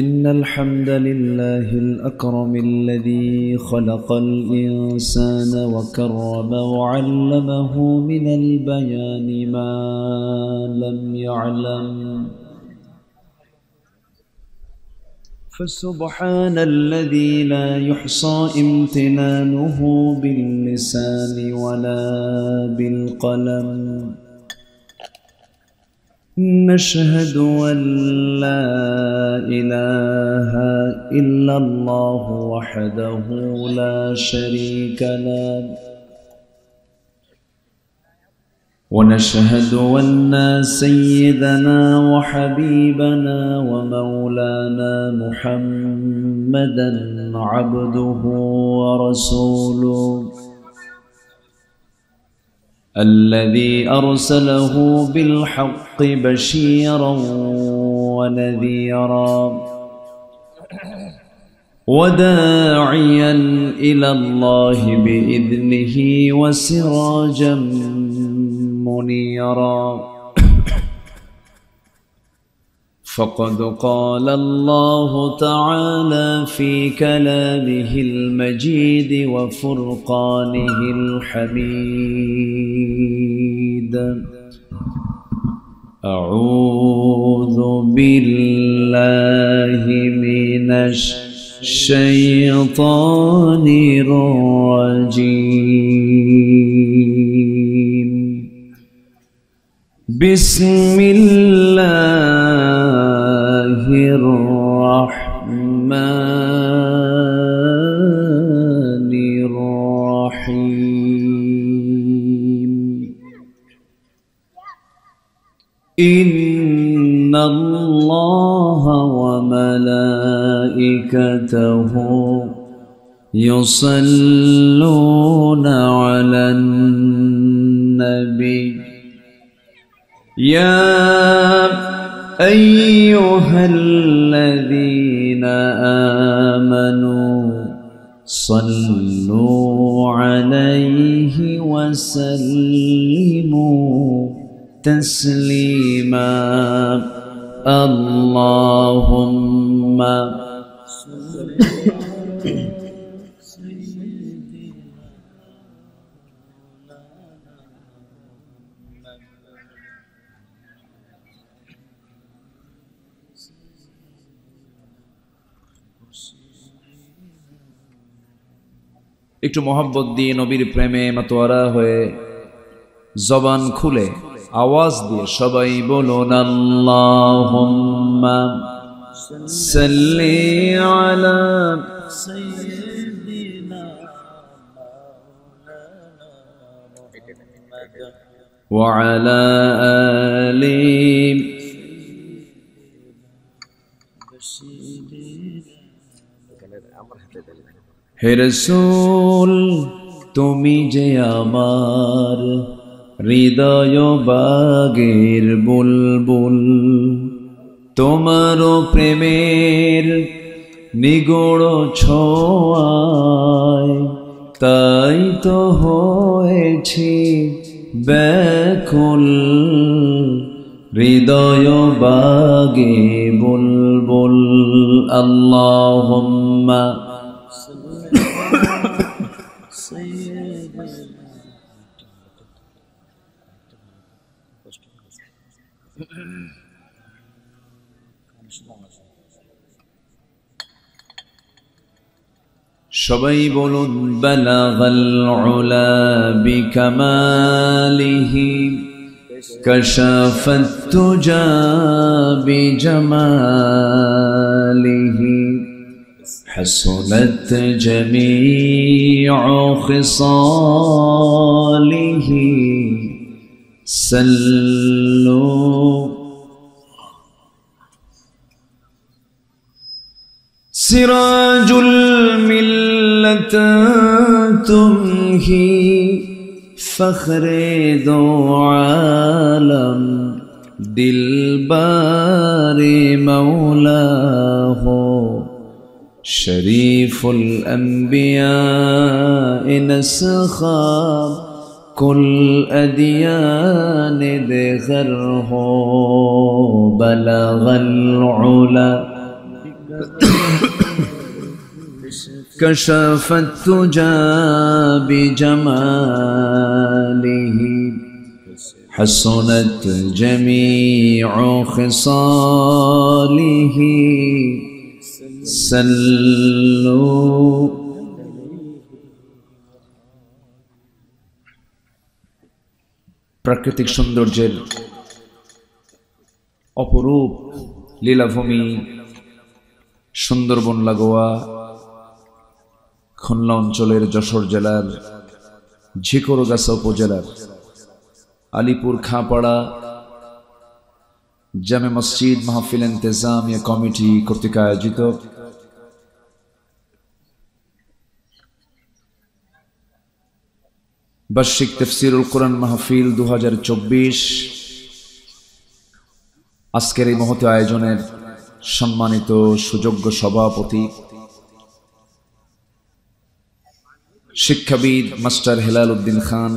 إن الحمد لله الأكرم الذي خلق الإنسان وكرم وعلمه من البيان ما لم يعلم، فسبحان الذي لا يحصى امتنانه باللسان ولا بالقلم. نشهد أن لا إله إلا الله وحده لا شريك له، ونشهد أن سيدنا وحبيبنا ومولانا محمدا عبده ورسوله الذي أرسله بالحق بشيرا ونذيرا وداعيا إلى الله بإذنه وسراجا منيرا. فقد قال الله تعالى في كلامه المجيد وفرقانه الحميد: أعوذ بالله من الشيطان الرجيم. بسم الله الرحمن الرحيم. إن الله وملائكته يصلون على النبي يا أيها الذين آمنوا صلوا عليه وسلموا تسليما. اللهم একটু মোহাব্বত দিয়ে নবীর প্রেমে মাতোয়ারা হয়ে জবান খুলে আওয়াজ দিয়ে সবাই বলুন আল্লাহুম্মা সাল্লি আলা সাইয়্যিদিনা ওয়া আলা আলি হে রাসূল, তুমি যে আমার হৃদয় বাগের বুলবুল, তোমার প্রেমের নিগড় ছোঁয়ায় তাই তো হয়েছি ব্যাকুল। হৃদয় বাগে বুলবুল। আল্লাহুম্মা সবাই বলুন বালাগাল উলা বিকামালিহি কাশাফাত তুজা বিজামালিহি حسنت جميع خصاله سلوا سراج الملة تمهي فخر دو عالم دلبار مولاه شريف الأنبياء نسخا كل أديان دغره بلغ العلا كشف التجى بجماله حسنت جميع خصاله سلوا প্রাকৃতিক সৌন্দর্যের অপরূপ লীলাভূমি সুন্দরবন লাগোয়া খুলনা অঞ্চলের যশোর জেলার ঝিকরগাছা উপজেলার আলিপুর খাঁপাড়া জামে মসজিদ মাহফিল ইন্তেজামিয়া কমিটি কর্তৃক আয়োজিত বার্ষিক তাফসীরুল কোরআন মাহফিল 2024 আজকের এই মহৎ আয়োজনের সম্মানিত সুযোগ্য সভাপতি শিক্ষাবিদ মাস্টার হেলাল উদ্দিন খান,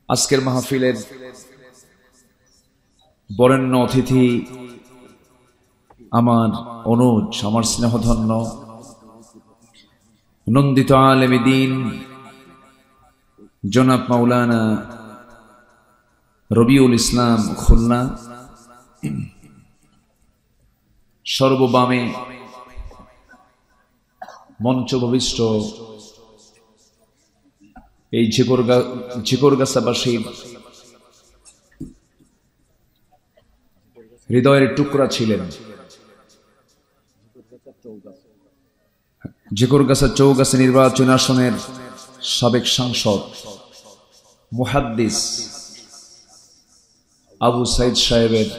আজকের মাহফিলের বরেণ্য অতিথি আমার অনুজ, আমার স্নেহধন্য নন্দিত আলেমে দ্বীন জনাব মাওলানা রবিউল ইসলাম খুলনা, সর্ববামে মঞ্চভূমিষ্ঠ এই ঝিকরগাছাবাসীর হৃদয়ের টুকরা ছিলেন। ঝিকরগাছা চৌগাছা নির্বাচন আসনের সাবেক সাংসদ মুহাদ্দিস আবু সাইদ সাহেবের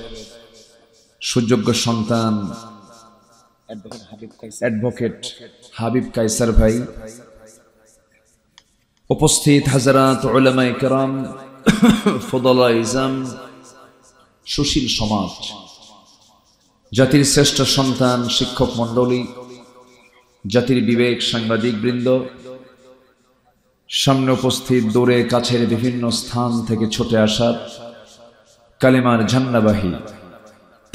সুযোগ্য সন্তান অ্যাডভোকেট হাবিব কায়সার ভাই, উপস্থিত হাজারাত উলামায়ে কেরাম, ফুদালা ইজাম, সুশীল সমাজ, জাতির শ্রেষ্ঠ সন্তান শিক্ষক মণ্ডলী, জাতির বিবেক সাংবাদিক বৃন্দ, সামনে উপস্থিত দূরে কাছের বিভিন্ন স্থান থেকে ছুটে আসা কালেমার ঝান্ডাবাহী,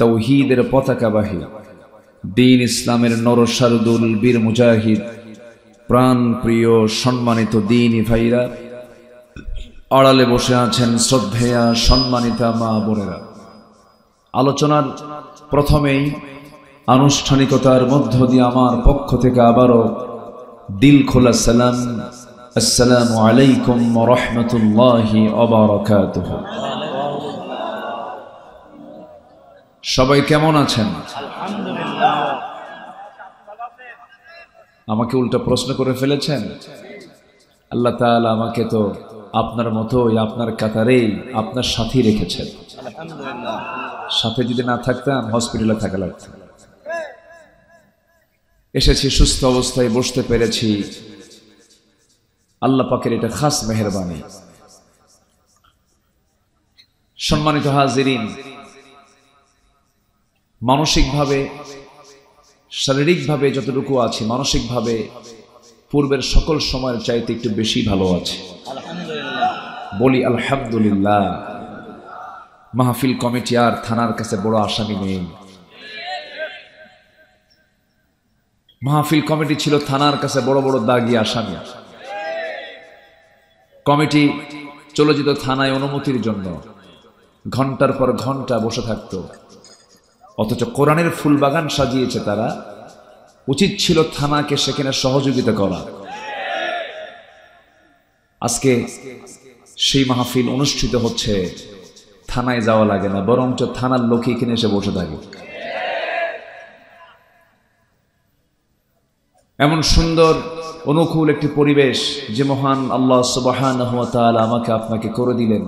তাওহীদের পতাকাবাহী, দ্বীন ইসলামের নরসারদুল বীর মুজাহিদ, প্রাণ প্রিয় সম্মানিত দ্বীনি ভাইরা, আড়ালে বসে আছেন শ্রদ্ধেয়া সম্মানিতা মা বোনেরা। আলোচনার প্রথমেই আনুষ্ঠানিকতার মধ্য দিয়ে আমার পক্ষ থেকে আবারও দিল খোলা সালাম, আসসালামু আলাইকুম ওয়া রাহমাতুল্লাহি ওয়া বারাকাতুহু। সবাই কেমন আছেন? আমাকে উল্টা প্রশ্ন করে ফেলেছেন। আল্লাহ তাআলা আমাকে তো আপনার মতোই আপনার কাতারেই আপনার সাথেই রেখেছেন। সাথে যদি না থাকতাম হসপিটালে থাকা লাগতো। এসেছি সুস্থ অবস্থায়, বসতে পেরেছি, আল্লাহ পাকের এটা খাস মেহেরবানি। সম্মানিত হাজিরিন, মানসিকভাবে শারীরিকভাবে যতটুকু আছি, মানসিকভাবে পূর্বের সকল সময়ের চাইতে একটু বেশি ভালো আছে, বলি আলহামদুলিল্লাহ। মাহফিল কমিটি আর থানার কাছে বড় আসামি নেই। মাহফিল কমিটি ছিল থানার কাছে বড় বড় দাগি আসামি। কমিটি চলে যেত থানায় অনুমতির জন্য, ঘন্টার পর ঘন্টা বসে থাকতো, অথচ কোরআনের ফুল বাগান সাজিয়েছে তারা। উচিত ছিল থানাকে সেখানে সহযোগিতা করা। আজকে সেই মাহফিল অনুষ্ঠিত হচ্ছে, থানায় যাওয়া লাগে না, বরঞ্চ থানার লোক এখানে এসে বসে থাকে। এমন সুন্দর অনুকূল একটি পরিবেশ যে মহান আল্লাহ সুবহানাহু ওয়া তাআলা আমাকে আপনাকে করে দিলেন,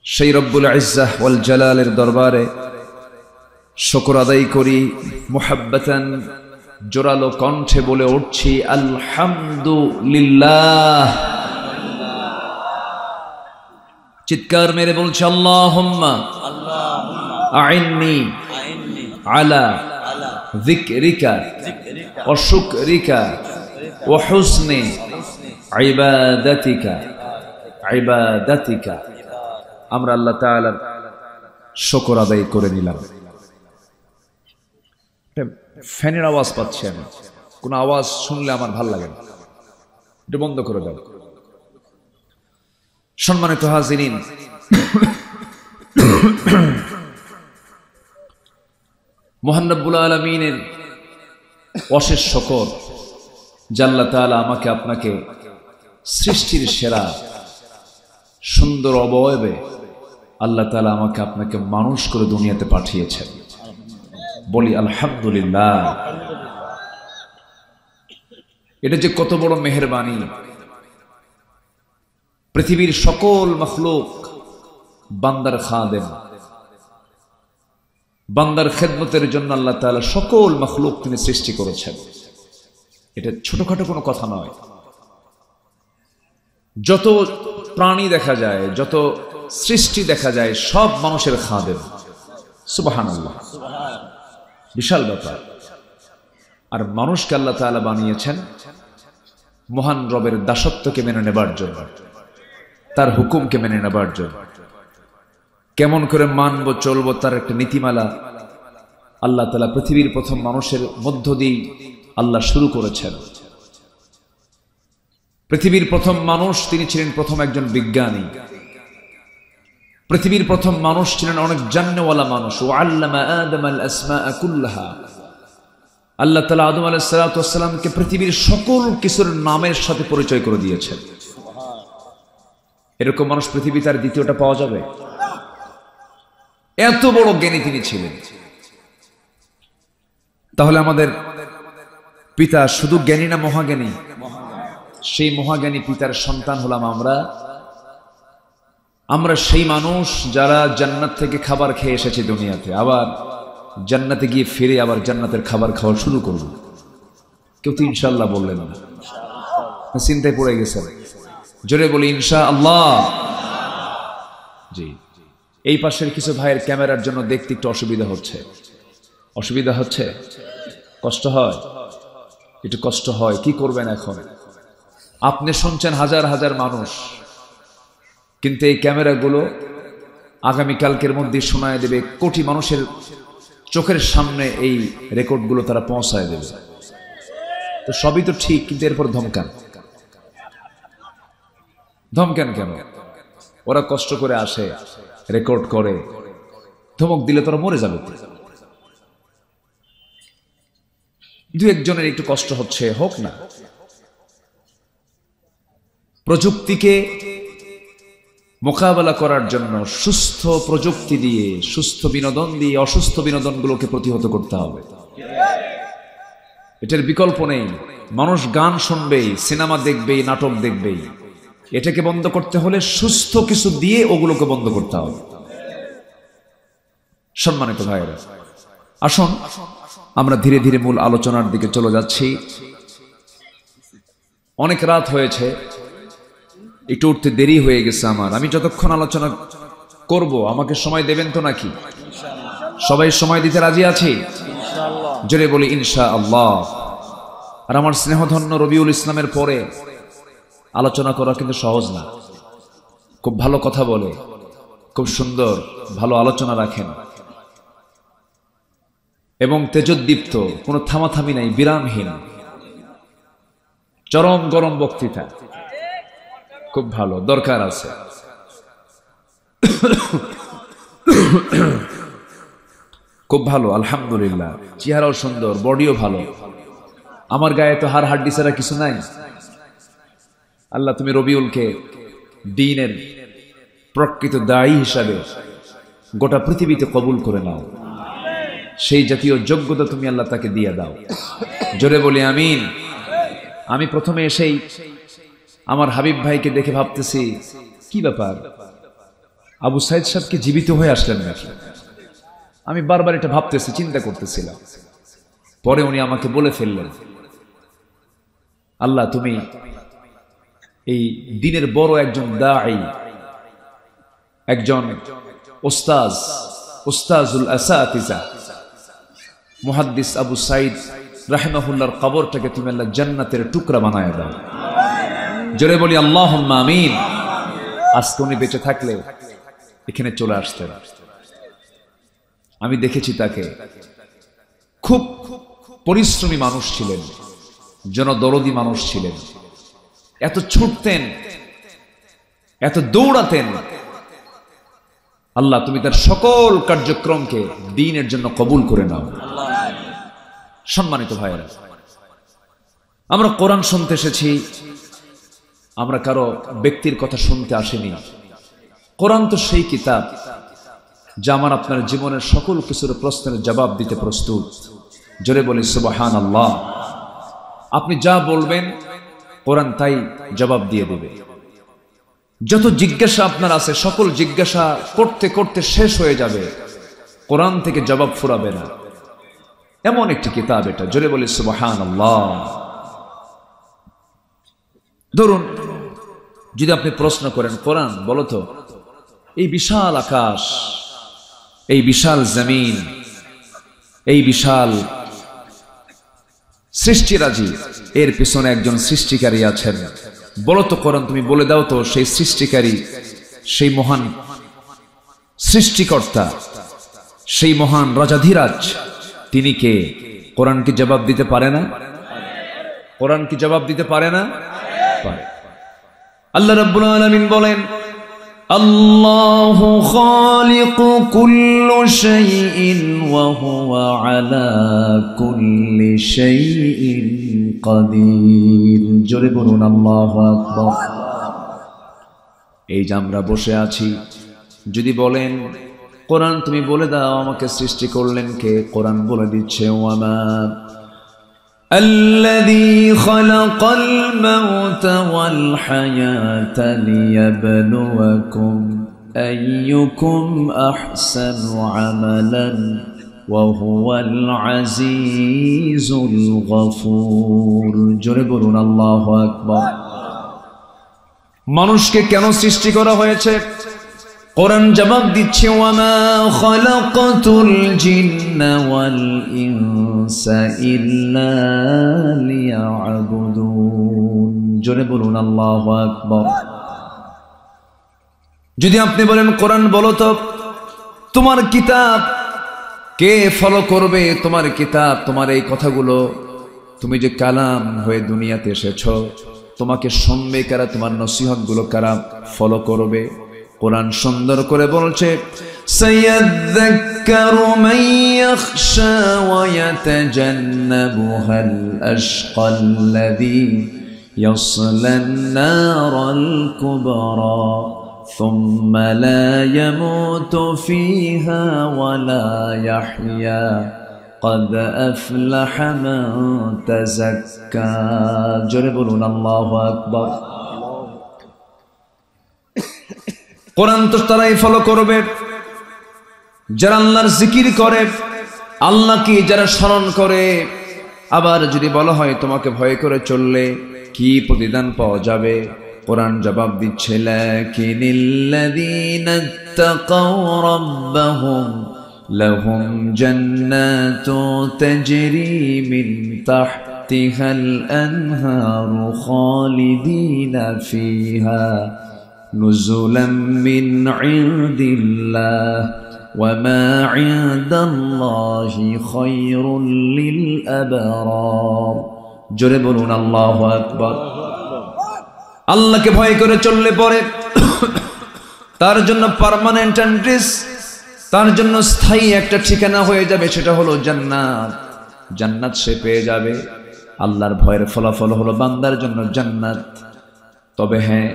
সেই রব্বুল ইজ্জাহ ওয়াল জালালের দরবারে শুকর আদায় করি। মুহাব্বাতান জোরালো কণ্ঠে বলে উঠছি আলহামদুলিল্লাহ। চিৎকার মেরে বলছি আল্লাহুম্মা আইন্নি আলা যিকরিকা ওয়া শুকরিকা ওয়া হুসনি ইবাদাতিকা। আমরা আল্লাহ তাআলার শুকর আদায় করে নিলাম। ফ্যানের আওয়াজ পাচ্ছি আমি, কোনো আওয়াজ শুনলে আমার ভাল লাগে না, এটা বন্ধ করে দাও। সম্মানিত হাজিরিন, মহান রব্বুল আলামিনের অশেষ শকর যে আল্লাহ তাআলা আমাকে আপনাকে সৃষ্টির সেরা সুন্দর অবয়বে আল্লাহ তাআলা আমাকে আপনাকে মানুষ করে দুনিয়াতে পাঠিয়েছেন। বলি আলহামদুলিল্লাহ। এটা যে কত বড় মেহেরবানি। পৃথিবীর সকল মখলুক বান্দার খাদেম, বান্দার খেদমতের জন্য আল্লাহ তাআলা সকল মখলুক তিনি সৃষ্টি করেছেন। এটা ছোটখাটো কোনো কথা নয়। যত প্রাণী দেখা যায়, যত সৃষ্টি দেখা যায়, সব মানুষের খাদেম। সুবহানাল্লাহ, বিশাল ব্যাপার। আর মানুষকে আল্লাহ তাআলা বানিয়েছেন মহান রবের দাসত্বকে মেনে নেবার জন্য, তার হুকুমকে মেনে নেবার জন্য। কেমন করে মানব চলব তার একটা নীতিমালা আল্লাহ তাআলা পৃথিবীর প্রথম মানুষের মধ্য দিয়ে আল্লাহ শুরু করেছেন। পৃথিবীর প্রথম মানুষ তিনি ছিলেন প্রথম একজন বিজ্ঞানী। পৃথিবীর প্রথম মানুষ ছিলেন অনেক জান্নেওয়ালা মানুষ। ওয়াল্লামা আদমাল আসমাআ কুল্লাহা। আল্লাহ তাআলা আদম আলাইহিস সালাতু ওয়াস সালামকে পৃথিবীর সকল কিছুর নামের সাথে পরিচয় করে দিয়েছেন। এরকম মানুষ পৃথিবীতে আর দ্বিতীয়টা পাওয়া যাবে? এত বড় জ্ঞানী তিনি ছিলেন। তাহলে আমাদের পিতা শুধু জ্ঞানী না মহাজ্ঞানী? সেই মহাজ্ঞানী পিতার সন্তান হলাম আমরা। আমরা সেই মানুষ যারা জান্নাত থেকে খাবার খেয়ে এসেছি দুনিয়াতে, আবার জান্নাতে গিয়ে ফিরে আবার জান্নাতের খাবার খাওয়া শুরু করব। কেউ তো ইনশাআল্লাহ বললেন না, চিন্তায় পড়ে গেছেন। জোরে বলি ইনশাআল্লাহ। জি, এই পাশের কিছু ভাইয়ের ক্যামেরার জন্য দেখতে একটু অসুবিধা হচ্ছে। অসুবিধা হচ্ছে, কষ্ট হয়, একটু কষ্ট হয়। কি করবেন এখন? আপনি শুনছেন হাজার হাজার মানুষ, কিন্তু এই ক্যামেরাগুলো আগামীকালকের মধ্যে শোনায় দেবে কোটি মানুষের চোখের সামনে। এই রেকর্ডগুলো তারা পৌঁছায় দেবে। তো সবই তো ঠিক, কিন্তু এরপর ধমকান। ধমকান কেন? ওরা কষ্ট করে আসে, রেকর্ড করে, ধমক দিলে তোরা মরে যাবে। দু একজনের একটু কষ্ট হচ্ছে, হোক না। প্রযুক্তিকে মোকাবেলা করার জন্য সুস্থ প্রযুক্তি দিয়ে, সুস্থ বিনোদন দিয়ে অসুস্থ বিনোদনগুলোকে প্রতিহত করতে হবে। এটার বিকল্প নেই। মানুষ গান শুনবেই, সিনেমা দেখবেই, নাটক দেখবেই। এটাকে বন্ধ করতে হলে সুস্থ কিছু দিয়ে ওগুলোকে বন্ধ করতে হবে। সম্মানিত ভাইয়েরা, আসুন আমরা ধীরে ধীরে মূল আলোচনার দিকে চলে যাচ্ছি। অনেক রাত হয়েছে, একটু উঠতে দেরি হয়ে গেছে আমার। আমি যতক্ষণ আলোচনা করব আমাকে সময় দেবেন তো নাকি? সবাই সময় দিতে রাজি আছি? জোরে বলি ইনশাআল্লাহ। আর আমার স্নেহধন্য রবিউল ইসলামের পরে আলোচনা করা কিন্তু সহজ না। খুব ভালো কথা বলে, খুব সুন্দর ভালো আলোচনা রাখেন এবং তেজোদ্দীপ্ত, কোনো থামাথামি নাই, বিরামহীন, চরম গরম বক্তৃতা। খুব ভালো, দরকার আছে। খুব ভালো, আলহামদুলিল্লাহ। চেহারাও সুন্দর, বডিও ভালো। আমার গায়ে তো হাড় হাড্ডি ছাড়া কিছু নাই। আল্লাহ তুমি রবিউলকে দ্বীনের প্রকৃত দায়ী হিসাবে গোটা পৃথিবীতে কবুল করে নাও। সেই জাতীয় যোগ্যতা তুমি আল্লাহ তাকে দিয়ে দাও। জোরে বলি আমিন। আমি প্রথমে এসেই আমার হাবিব ভাইকে দেখে ভাবতেছি, কি ব্যাপার, আবু সাইদ সাহেব কি জীবিত হয়ে আসলেন নাকি? আমি বারবার এটা ভাবতেছি, চিন্তা করতেছিলাম। পরে উনি আমাকে বলে ফেললেন, আল্লাহ তুমি এই দ্বীনের বড় একজন দাঈ, একজন উস্তাজ, উস্তাজুল আসাতিজা মুহাদ্দিস আবু সাইদ রাহিমাহুল্লাহর কবরটাকে তুমি আল্লাহ জান্নাতের টুকরা বানায় দাও। জোরে বলি আল্লাহুম্মা আমিন। আজকে উনি বেঁচে থাকলে এখানে চলে আসতেন। আমি দেখেছি তাকে, খুব পরিশ্রমী মানুষ ছিলেন, জনদরদী মানুষ ছিলেন, এত ছুটতেন, এত দৌড়াতেন। আল্লাহ তুমি তার সকল কার্যক্রমকে দ্বীনের জন্য কবুল করে নাও। সম্মানিত ভাইয়েরা, আমরা কোরআন শুনতে এসেছি, আমরা কারো ব্যক্তির কথা শুনতে আসেনি। কোরআন তো সেই কিতাব যা আমার আপনার জীবনের সকল কিছুর প্রশ্নের জবাব দিতে প্রস্তুত। জোরে বলি সুবহানাল্লাহ। আপনি যা বলবেন কোরআন তাই জবাব দিয়ে দেবে। যত জিজ্ঞাসা আপনার আছে সকল জিজ্ঞাসা করতে করতে শেষ হয়ে যাবে, কোরআন থেকে জবাব ফুরাবে না। এমন একটি কিতাব এটা। জোরে বলি সুবহানাল্লাহ। ধরুন যদি আপনি প্রশ্ন করেন, কোরআন বলো তো এই বিশাল আকাশ, এই বিশাল জমিন, এই বিশাল সৃষ্টিরাজি, এর পিছনে একজন সৃষ্টিকারী আছেন। বলো তো কোরআন, তুমি বলে দাও তো সেই সৃষ্টিকারী, সেই মহান সৃষ্টিকর্তা, সেই মহান রাজাধিরাজ তিনি কে? কোরআন কি জবাব দিতে পারে না? কোরআন কি জবাব দিতে পারে না? পারে। আল্লাহ রাব্বুল আলামিন বলেন, আল্লাহু খালিকু কুল্লি শাইইন ওয়া হুয়া আলা কুল্লি শাইইন কাদির। জোরে বলুন আল্লাহু আকবার। এই যে আমরা বসে আছি, যদি বলেন কোরআন তুমি বলে দাও আমাকে সৃষ্টি করলেন কে? কোরআন বলে দিচ্ছে, ওয়ামা الذي خلق الموت والحياة ليبلوكم أيكم أحسن عملا وهو العزيز الغفور। জোরে বলুন আল্লাহু আকবার। মানুষকে কেন সৃষ্টি করা হয়েছে? কোরআন জবাব দিচ্ছে, ওয়ামা খালাকাতুল জিন্না ওয়াল ইনসা ইল্লা লিয়াবুদুন। জোরে বলুন আল্লাহু আকবার। যদি আপনি বলেন কোরআন বলো তো তোমার কিতাব কে ফলো করবে? তোমার কিতাব, তোমার এই কথাগুলো, তুমি যে কালাম হয়ে দুনিয়াতে এসেছো, তোমাকে শুনবে কারা? তোমার নসিহত গুলো কারা ফলো করবে? কোরআন সুন্দর করে বলছে, সায়াযাক্কারু মান ইয়াখশা ওয়া ইয়াতাজান্নাবুহাল আশকাল্লাযী ইয়াসলান নারাল কুবরা সুম্মা লা ইয়ামুতু ফিহা ওয়া লা ইয়াহইয়া قد أفلح من تزكى। জোরে বলুন আল্লাহু আকবার। কোরআন তো তারাই ফলো করবে যারা আল্লাহর জিকির করে, আল্লাহকে যারা স্মরণ করে। আবার যদি বলা হয় তোমাকে ভয় করে চললে কি প্রতিদান পাওয়া যাবে? কোরআন জবাব দিচ্ছে, লাকিনিল্লাযীনা ইত্তাকাউ রাব্বাহুম লাহুম জান্নাতু তাজরি মিন তাহতিহাল আনহারু খালিদিনা ফিহা নুজুলাম মিন ইনদিল্লাহ ওয়া মা ইনদাল্লাহি খায়রুল লিল আবরার। জোরে বলুন আল্লাহু আকবার। আল্লাহকে ভয় করে চললে পরে তার জন্য পার্মানেন্ট এন্ট্রিস, তার জন্য স্থায়ী একটা ঠিকানা হয়ে যাবে, সেটা হলো জান্নাত। জান্নাত সে পেয়ে যাবে। আল্লাহর ভয়ের ফলাফল হলো বান্দার জন্য জান্নাত। তবে হ্যাঁ,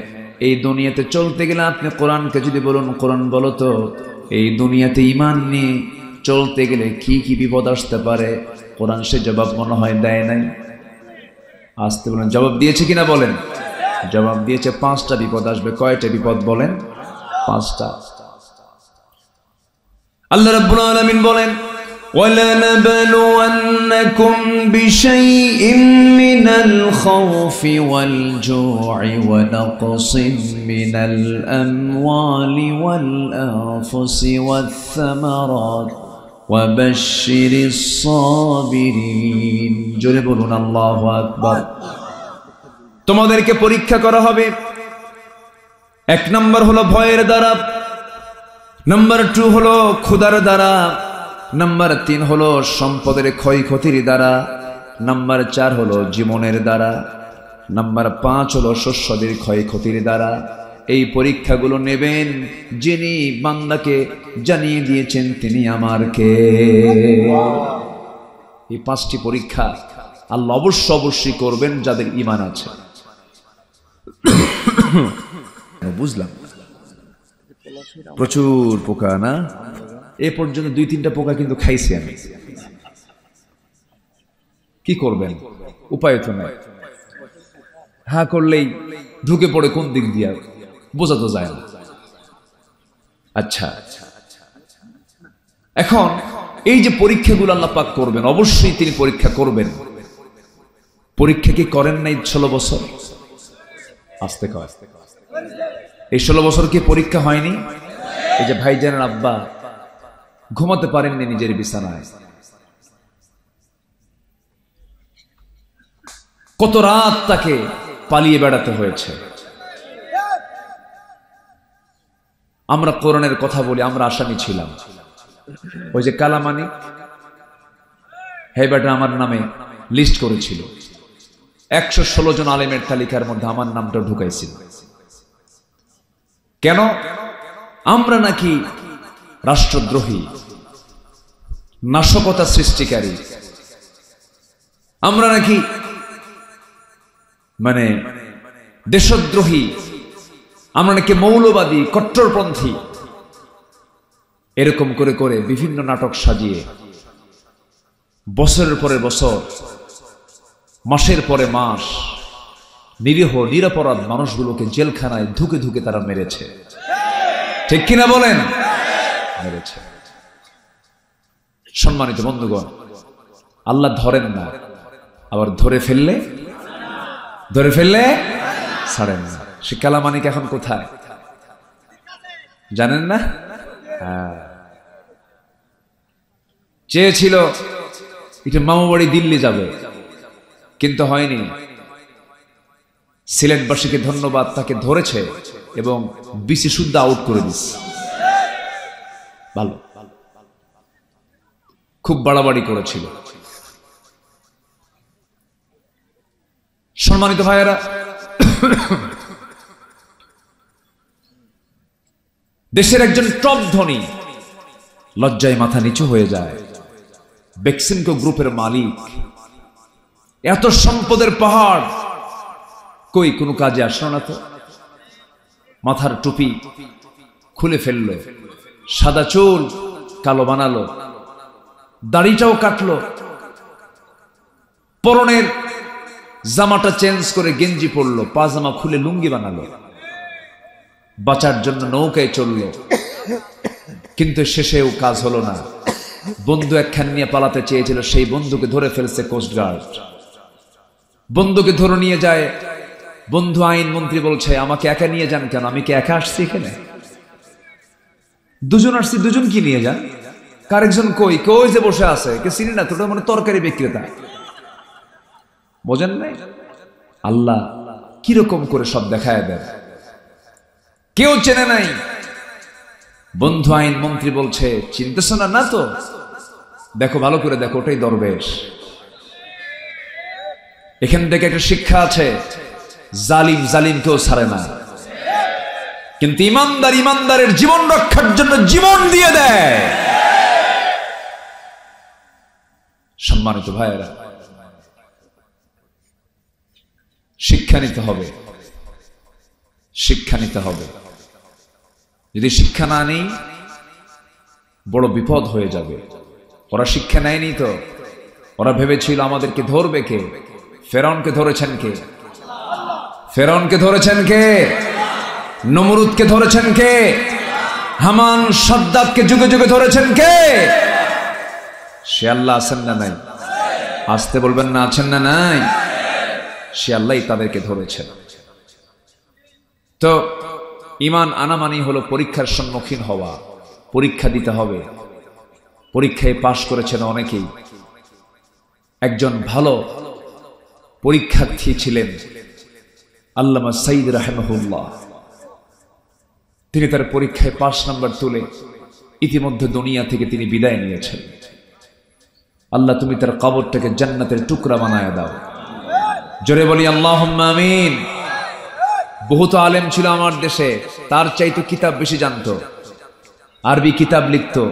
এই দুনিয়াতে চলতে গেলে আপনি কোরআনকে যদি বলুন, কোরআন বলো তো এই দুনিয়াতে ঈমান নিয়ে চলতে গেলে কি কি বিপদ আসতে পারে, কোরআন সে জবাব মনে হয় দেয় নাই। আসতে বলেন, জবাব দিয়েছে কিনা বলেন? জবাব দিয়েছে। 5টা বিপদ আসবে। কয়টা বিপদ বলেন? 5টা। আল্লাহ রাব্বুল আলামিন বলেন, وَلَنَبْلُوَنَّكُمْ بِشَيْءٍ مِّنَ الْخَوْفِ وَالْجُوعِ وَنَقْصٍ مِّنَ الْأَمْوَالِ وَالْأَنفُسِ وَالثَّمَرَاتِ وَبَشِّرِ الصَّابِرِينَ। জোরে বলুন আল্লাহু আকবার। তোমাদেরকে পরীক্ষা করা হবে। 1 নম্বর হলো ভয়ের দ্বারা, নাম্বার 2 হলো ক্ষুধার দ্বারা, নাম্বার 3 হলো সম্পদের ক্ষয়ক্ষতির দ্বারা, নাম্বার 4 হলো জীবনের দ্বারা, নাম্বার 5 হলো শস্যদের ক্ষয়ক্ষতির দ্বারা। এই পরীক্ষাগুলো নেবেন যিনি বান্দাকে জানিয়ে দিয়েছেন তিনি আমার কে। এই 5টি পরীক্ষা আল্লাহ অবশ্যই করবেন যাদের ঈমান আছে। বুঝলাম, প্রচুর পোকা না? এ পর্যন্ত 2-3টা পোকা কিন্তু খাইছি আমি। কি করবেন, উপায় তো নাই। হ্যাঁ করলেই ঢুকে পড়ে কোন দিক দিয়া বোঝা তো যায় না। আচ্ছা, এখন এই যে পরীক্ষাগুলো আল্লাহ পাক করবেন, অবশ্যই তিনি পরীক্ষা করবেন। পরীক্ষা কি করেন নাই 16 বছর? আস্তে কয়, এই 16 বছর কি পরীক্ষা হয়নি? এই যে ভাইজানের আব্বা ঘুমাতে পারেননি নিজের বিছানায়, কত রাত তাকে পালিয়ে বেড়াতে হয়েছে। আমরা কোরআনের কথা বলি, আমরা আসামি ছিলাম। ওই যে কালামানি, হে বেটা আমার নামে লিস্ট করেছিল, 116 জন আলেমের তালিকার মধ্যে আমার নামটা ঢুকাইছিল। কেন? আমরা নাকি রাষ্ট্রদ্রোহী, নাশকতা সৃষ্টিকারী, আমরা নাকি মানে দেশদ্রোহী, আমরা নাকি মৌলবাদী, কট্টরপন্থী। এরকম করে করে বিভিন্ন নাটক সাজিয়ে বছরের পরে বছর, মাসের পরে মাস নিরীহ নিরপরাধ মানুষগুলোকে জেলখানায় ধুকে ধুকে তারা মেরেছে। ঠিক কিনা বলেন? মেরেছে। সম্মানিত বন্ধুগণ, আল্লাহ ধরেন না, আবার ধরে ফেললে ছাড়েন না। সে কালামানিক এখন কোথায় জানেন না? চেয়েছিল এটা মামা বাড়ি দিল্লি যাবে, কিন্তু হয়নি। সিলেটবাসীকে ধন্যবাদ, তাকে ধরেছে এবং বিসি শুদ্ধ আউট করে দিচ্ছে। ভালো, খুব বাড়াবাড়ি করেছিল। সম্মানিত ভাইয়েরা, দেশের একজন টপ ধনী লজ্জায় মাথা নিচু হয়ে যায়। বেক্সিমকো গ্রুপের মালিক, এত সম্পদের পাহাড়, কই কোনো কাজে আসলো না তো। মাথার টুপি খুলে ফেললো, সাদা চুল কালো বানালো, দাড়িটাও কাটলো, পরনের জামাটা চেঞ্জ করে গেঞ্জি পরলো, পাজামা খুলে লুঙ্গি বানালো, বাঁচার জন্য নৌকায় চললো। কিন্তু শেষেও কাজ হলো না। বন্ধু একখান নিয়ে পালাতে চেয়েছিল, সেই বন্ধুকে ধরে ফেলছে কোস্টগার্ড। বন্ধুকে ধরে নিয়ে যায়, বন্ধু আইন মন্ত্রী বলছে আমাকে একা নিয়ে যান কেন? আমি কি একা আসছি এখানে? দুজন আসছি, দুজন কি নিয়ে যান? কারেকজন কই কই যে বসে আছে, কে চিনি না, তোটা মানে তরকারি বিক্রেতা। বোঝেন নাই? আল্লাহ কিরকম করে সব দেখায় দেন, কেউ চেনে নাই। বন্ধু আইন মন্ত্রী বলছে চিনতেছ না? না তো, দেখো ভালো করে দেখো, ওটাই দরবেশ। এখান থেকে একটা শিক্ষা আছে, জালিম জালিমকেও ছাড়ে না, কিন্তু ইমানদার ইমানদারের জীবন রক্ষার জন্য জীবন দিয়ে দেয়। সম্মানিত ভাইয়েরা, শিক্ষা নিতে হবে, শিক্ষা নিতে হবে। যদি শিক্ষা না নেই বড় বিপদ হয়ে যাবে। ওরা শিক্ষা নেয়নি তো, ওরা ভেবেছিল আমাদেরকে ধরবে কে? ফেরাউনকে ধরেছেন কে? ফেরাউনকে ধরেছেন কে? নমরুদকে ধরেছেন কে? হামান সাদ্দাতকে যুগে যুগে ধরেছেন কে? সে আল্লাহ আছেন না নাই? আসতে বলবেন না, আছেন না নাই? সে আল্লাহই তাদেরকে ধরেছেন। তো ঈমান আনা মানেই হলো পরীক্ষার সম্মুখীন হওয়া, পরীক্ষা দিতে হবে। পরীক্ষায় পাশ করেছেন অনেকেই। একজন ভালো পরীক্ষার্থী ছিলেন আল্লামা সাইদ রাহিমাহুল্লাহ। তিনি তার পরীক্ষায় 5 নাম্বার তুলে ইতিমধ্যে দুনিয়া থেকে তিনি বিদায় নিয়েছেন। আল্লাহ তুমি তার কবরটাকে জান্নাতের টুকরা বানায় দাও। জোরে বলি আল্লাহুম্মা আমিন। বহুত আলেম ছিল আমার দেশে, তার চাইতে কিতাব বেশি জানতো, আরবি কিতাব লিখতো।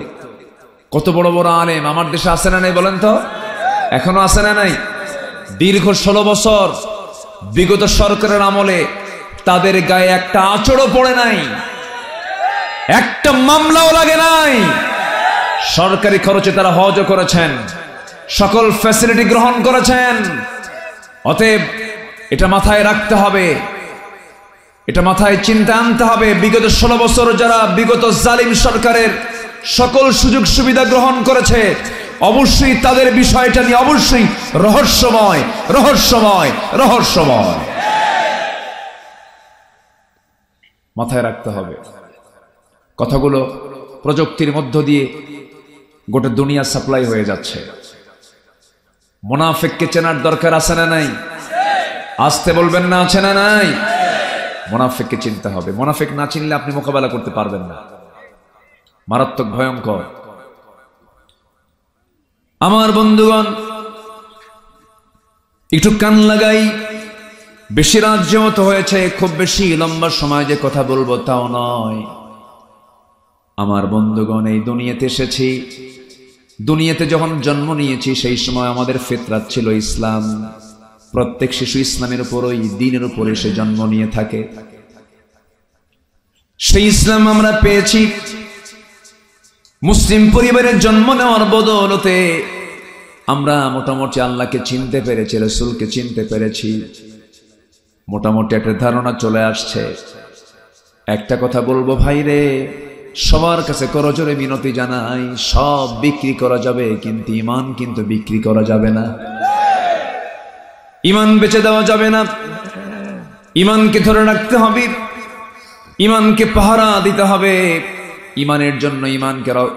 কত বড় বড় আলেম আমার দেশে আছে না নাই বলেন তো? এখনো আছে না নাই? দীর্ঘ 16 বছর বিগত সরকারের আমলে তাদের গায়ে একটা আঁচড়ও পড়ে নাই, একটা মামলাও লাগে নাই। সরকারি খরচে তারা হজও করেছেন, সকল ফ্যাসিলিটি গ্রহণ করেছেন। অতএব এটা মাথায় রাখতে হবে, এটা মাথায় চিন্তা আনতে হবে। বিগত 16 বছর যারা বিগত জালিম সরকারের সকল সুযোগ সুবিধা গ্রহণ করেছে, অবশ্যই তাদের বিষয়টা নিয়ে অবশ্যই রহস্যময় রহস্যময় রহস্যময় মাথায় রাখতে হবে। কথাগুলো প্রযুক্তির মধ্য দিয়ে গোটা দুনিয়া সাপ্লাই হয়ে যাচ্ছে। মুনাফিককে চেনার দরকার আছে না নাই? আসতে বলবেন না, আছে না নাই? মুনাফিককে চিনতে হবে। মুনাফিক না চিনলে আপনি মোকাবেলা করতে পারবেন না, মারাত্মক ভয়ঙ্কর। আমার বন্ধুগণ, একটু কান লাগাই। বেশি রাত যেমত হয়েছে, খুব বেশি লম্বা সময় যে কথা বলবো তাও নয়। আমার বন্ধুগণ, এই দুনিয়াতে এসেছি, দুনিয়াতে যখন জন্ম নিয়েছি সেই সময় আমাদের ফিতরাত ছিল ইসলাম। প্রত্যেক শিশু ইসলামের উপরই, দ্বীনের উপরে সে জন্ম নিয়ে থাকে। সেই ইসলাম আমরা পেয়েছি। মুসলিম পরিবারের জন্ম নেওয়ার বদৌলতে আমরা মোটামুটি আল্লাহকে চিনতে পেরেছি, রাসূলকে চিনতে পেরেছি, মোটামুটি একটা ধারণা চলে আসছে। একটা কথা বলবো ভাই রে, সবার কাছে করজোরে মিনতি জানাই, সব বিক্রি করা যাবে কিন্তু ঈমান কিন্তু বিক্রি করা যাবে না। ঈমান বেচে দেওয়া যাবে না। ঈমানকে ধরে রাখতে হবে, ঈমানকে পাহারা দিতে হবে। ঈমানের জন্য,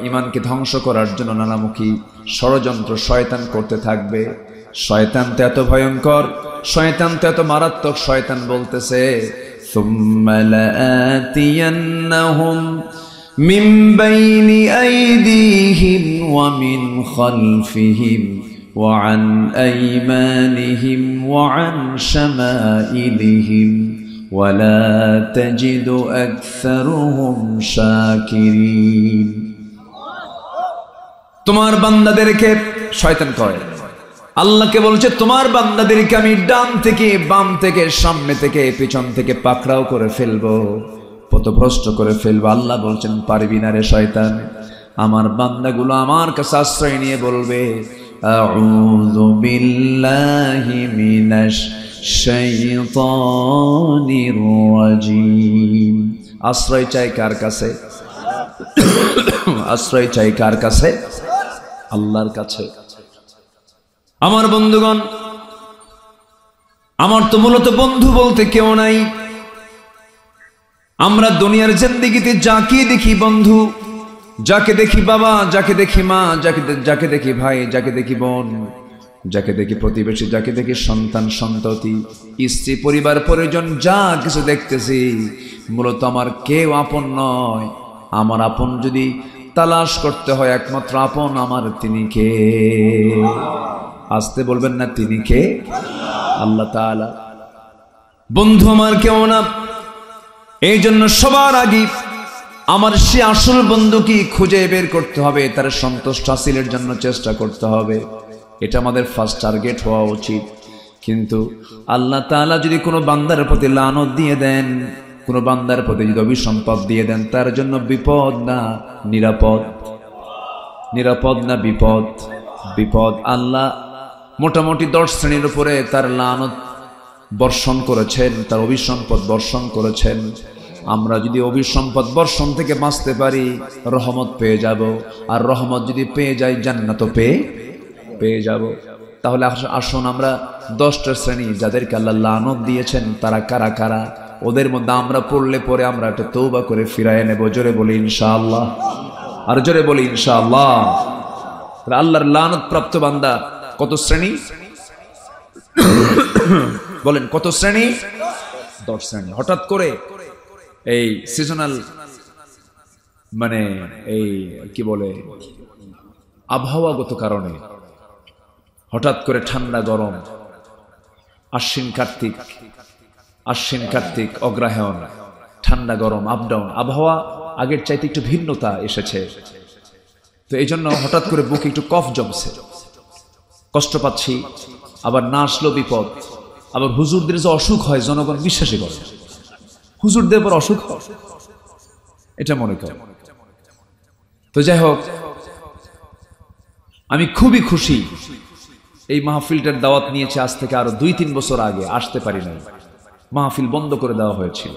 ঈমানকে ধ্বংস করার জন্য নানামুখী ষড়যন্ত্র শয়তান করতে থাকবে। শয়তান তো এত ভয়ঙ্কর, শয়তান তো এত মারাত্মক। শয়তান বলতেছে সুম্মা লাআতিয়ান্নাহুম মিন বাইনি আইদিহিম ওয়া মিন খালফিহিম ওয়া আন আইমানিহিম ওয়া আন শামাইলিহিম ওয়ালা তাজিদু আকসারুহুম শাকিরিন। তোমার বান্দাদেরকে শয়তান কয়, আল্লাহকে বলছে তোমার বান্দাদেরকে আমি ডান থেকে বাম থেকে সামনে থেকে পিছন থেকে পাকড়াও করে ফেলবো, পথভ্রষ্ট করে ফেলবো। আল্লাহ বলছেন পারবি না রে শয়তান। আমার বান্দাগুলো আমার কাছে আশ্রয় নিয়ে বলবে আউযু বিল্লাহি মিনাশ শাইতানির রাজিম। আশ্রয় চাই কার কাছে? আশ্রয় চাই কার কাছে? আল্লাহর কাছে। আমার বন্ধুগণ, আমার তো মূলত বন্ধু বলতে কেউ নাই। আমরা দুনিয়ার জিন্দেগিতে যাকে দেখি বন্ধু, যাকে দেখি বাবা, যাকে দেখি মা, যাকে দেখি ভাই, যাকে দেখি বোন, যাকে দেখি প্রতিবেশী, যাকে দেখি সন্তান সন্ততি, স্ত্রী, পরিবার, পরিজন, যা কিছু দেখতেছি, মূলত আমার কেউ আপন নয়। আমার আপন যদি তালাশ করতে হয়, একমাত্র আপন আমার তিনি কে? আসতে বলবেন না, তিনি কে? আল্লাহ তাআলা। বন্ধু আমার কেউ না। এই জন্য সবার আগে আমার সে আসল বন্ধু কি খুঁজে বের করতে হবে, তার সন্তুষ্ট হাসিলের জন্য চেষ্টা করতে হবে। এটা আমাদের ফার্স্ট টার্গেট হওয়া উচিত। কিন্তু আল্লাহ তাআলা যদি কোনো বান্দার প্রতি লানত দিয়ে দেন, কোনো বান্দার প্রতি যদি অভিসম্পদ দিয়ে দেন, তার জন্য বিপদ না নিরাপদ? নিরাপদ না বিপদ? বিপদ। আল্লাহ মোটামুটি 10 শ্রেণীর উপরে তার লানত বর্ষণ করেছেন, তার অভিসম্পদ বর্ষণ করেছেন। আমরা যদি অভিসম্পদ বর্ষণ থেকে বাঁচতে পারি, রহমত পেয়ে যাব। আর রহমত যদি পেয়ে যাই, জান্নাত পেয়ে যাব। তাহলে আসুন আমরা 10টা শ্রেণী যাদেরকে আল্লাহ লানত দিয়েছেন তারা কারা কারা, ওদের মধ্যে আমরা পড়লে পরে আমরা একটা তওবা করে ফিরায় নেব। জোরে বলি ইনশাআল্লাহ। আর জোরে বলি ইনশাআল্লাহ। আল্লাহর লানত প্রাপ্ত বান্দা কত শ্রেণী বলেন? কত শ্রেণী? 10 শ্রেণী। হঠাৎ করে এই সিজনাল মানে এই কি বলে আবহাওয়াগত কারণে হঠাৎ করে ঠান্ডা গরম, আশ্বিন কার্তিক অগ্রহায়ণ, ঠান্ডা গরম, আপ ডাউন, আবহাওয়া আগের চাইতে একটু ভিন্নতা এসেছে। তো এই জন্য হঠাৎ করে বুকে একটু কফ জমছে, কষ্ট পাচ্ছি। আবার না আসলো বিপদ, আবার হুজুরদের যে অসুখ হয় জনগণ বিশ্বাসই করে, হুজুরদের পর অসুখ হয় এটা মনে করে। তো যাই হোক, আমি খুবই খুশি এই মাহফিলটার দাওয়াত নিয়েছে আজ থেকে আরো 2-3 বছর আগে, আসতে পারি নাই, মাহফিল বন্ধ করে দেওয়া হয়েছিল,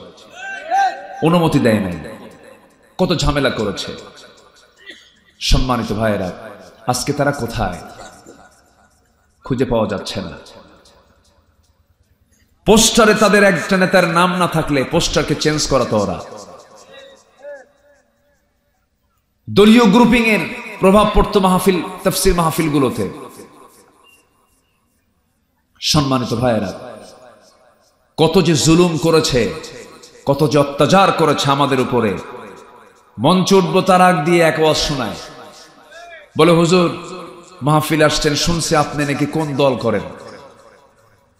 অনুমতি দেয় নাই, কত ঝামেলা করেছে। সম্মানিত ভাইয়েরা, আজকে তারা কোথায় খুঁজে পাওয়া যাচ্ছে না। পোস্টারে তাদের একটা নেতার নাম না থাকলে পোস্টারকে চেঞ্জ করাতো ওরা। দলীয় গ্রুপিং এর প্রভাব পড়তো মাহফিল, তাফসীর মাহফিলগুলোতে। সম্মানিত ভাইয়েরা, কত যে জুলুম করেছে, কত যে অত্যাচার করেছে আমাদের উপরে। মঞ্চ উঠবো তার আগ দিয়ে এক ওয়াজ শোনায়, বলে হুজুর মাহফিল আসছেন, শুনছে আপনি নাকি কোন দল করেন,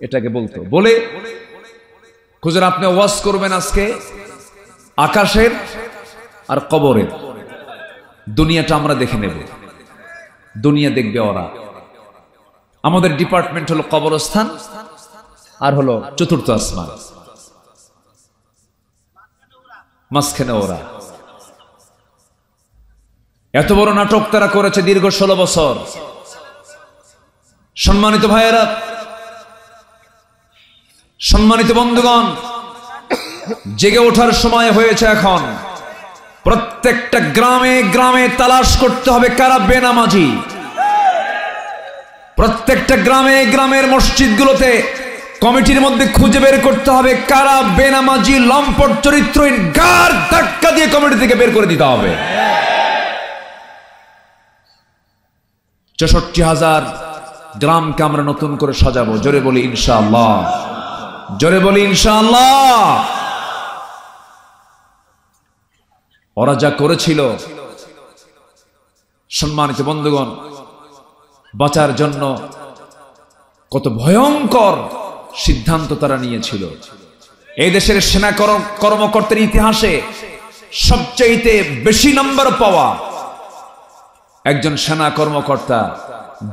এটাকে বলতো। বলে হুজুর আপনি ওয়াজ করবেন আজকে আকাশের আর কবরের, দুনিয়াটা আমরা দেখে নেব, দুনিয়া দেখবে ওরা। আমাদের ডিপার্টমেন্ট হলো কবরস্থান আর হলো চতুর্থ আসমান, মাঝখানে ওরা। এত বড় নাটক তারা করেছে দীর্ঘ 16 বছর। সম্মানিত ভাইয়েরা, সম্মানিত বন্ধুগণ, জেগে ওঠার সময় হয়েছে এখন। প্রত্যেকটা গ্রামে গ্রামে তালাশ করতে হবে কারা বেনামাজি। প্রত্যেকটা গ্রামে গ্রামের মসজিদগুলোতে কমিটির মধ্যে খুঁজে বের করতে হবে কারা বেনামাজি, লম্পট চরিত্রহীন, গার ধাক্কা দিয়ে কমিটি থেকে বের করে দিতে হবে। 64,000 গ্রামকে আমরা নতুন করে সাজাবো। জোরে বলি ইনশাআল্লাহ, জোরে বলি ইনশাআল্লাহ। ওরা যা করেছিল, সম্মানিত বন্ধুগণ, বাঁচার জন্য কত ভয়ঙ্কর সিদ্ধান্ত তারা নিয়েছিল। এই দেশের সেনা কর্মকর্তার ইতিহাসে সবচেয়ে বেশি নম্বর পাওয়া একজন সেনা কর্মকর্তা,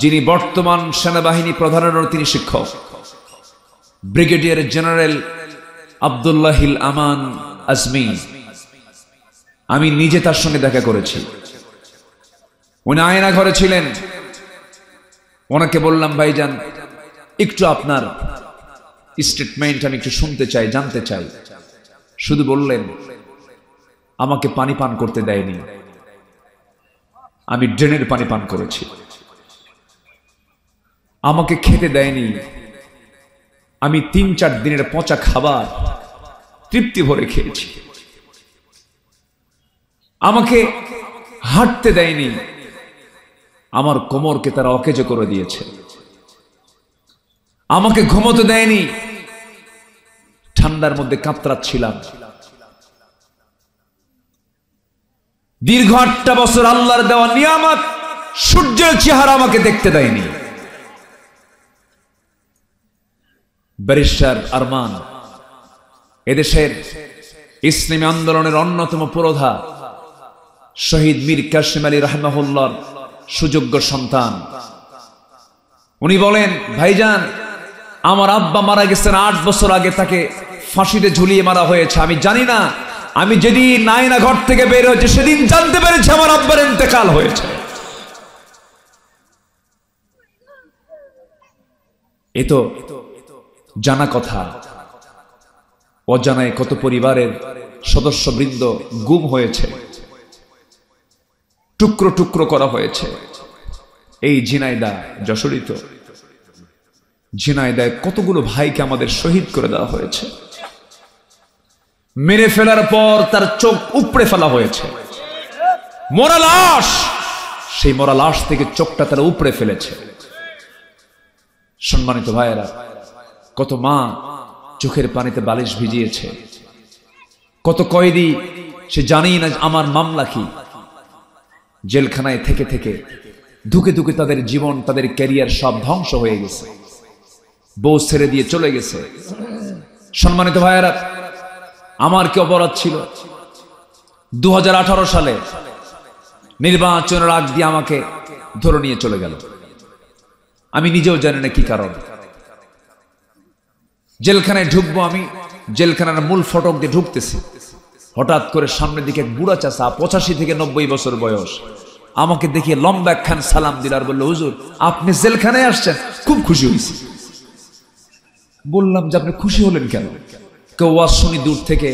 যিনি বর্তমান সেনাবাহিনী প্রধানেরও তিনি শিক্ষক, ব্রিগেডিয়ার জেনারেল আব্দুল্লাহিল আমান আজমি। আমি নিজে তার সঙ্গে দেখা করেছি, উনি আয়না ঘরে ছিলেন। ওনাকে বললাম, ভাইজান একটু আপনার স্টেটমেন্ট আমি একটু শুনতে চাই, জানতে চাই। শুধু বললেন, আমাকে পানি পান করতে দেয়নি, আমি ড্রেনের পানি পান করেছি। আমাকে খেতে দেয়নি, আমি 3-4 দিনের পচা খাবার তৃপ্তি ভরে খেয়েছি। আমাকে হাঁটতে দেয়নি, আমার কোমরকে তারা অকেজো করে দিয়েছে। আমাকে ঘুমোতে দেয়নি, ঠান্ডার মধ্যে কাতরাচ্ছিলাম। দীর্ঘ 8টা বছর আল্লাহর দেওয়া নিয়ামত সূর্যের চেহারা আমাকে দেখতে দেয়নি। ব্যারিস্টার আরমান, এদেশের ইসলামী আন্দোলনের অন্যতম পুরোধা শহীদ মীর কাসেম আলী রাহমাহুল্লাহর সুযোগ্য সন্তান, উনি বলেন, ভাইজান আমার আব্বা মারা গেছেন 8 বছর আগে, তাকে ফাঁসিতে ঝুলিয়ে মারা হয়েছে। আমি জানি না, আমি যেদিন আয়না ঘর থেকে বের হয়েছে সেদিন জানতে পেরেছি আমার আব্বার ইন্তেকাল হয়েছে। এ তো জানা কথা, অজানায় কত পরিবারের সদস্যবৃন্দ গুম হয়েছে, টুকরো টুকরো করা হয়েছে। এই ঝিনাইদহ, যশোরিত ঝিনাইদহে কতগুলো ভাইকে আমাদের শহীদ করে দেওয়া হয়েছে। মেরে ফেলার পর তার চোখ উপড়ে ফেলা হয়েছে, মরা লাশ, সেই মরা লাশ থেকে চোখটা তারা উপড়ে ফেলেছে। সম্মানিত ভাইয়েরা, কত মা চোখের পানিতে বালিশ ভিজিয়েছে, কত কয়েদি সে জানেই না আমার মামলা কি, জেলখানায় থেকে থেকে ধুকে ধুকে তাদের জীবন, তাদের ক্যারিয়ার সব ধ্বংস হয়ে গেছে, বউ ছেড়ে দিয়ে চলে গেছে। সম্মানিত ভাইয়েরা, আমার কি অপরাধ ছিল? 2018 সালে নির্বাচনের আগ দিয়ে আমাকে ধরে নিয়ে চলে গেল। আমি নিজেও জানি না কি কারণ। জেলখানায় ঢুকবো, আমি জেলখানার মূল ফটক দিয়ে ঢুকতেছি, হঠাৎ করে সামনের দিকে এক বুড়া চাচা, 85 থেকে 90 বছর বয়স, আমাকে দেখিয়ে লম্বা একখান সালাম দিল আর বলল, হুজুর আপনি জেলখানায় আসছেন? খুব খুশি হয়েছি। বললাম যে আপনি খুশি হলেন কেন? কেউ ওয়াজ শুনি দূর থেকে,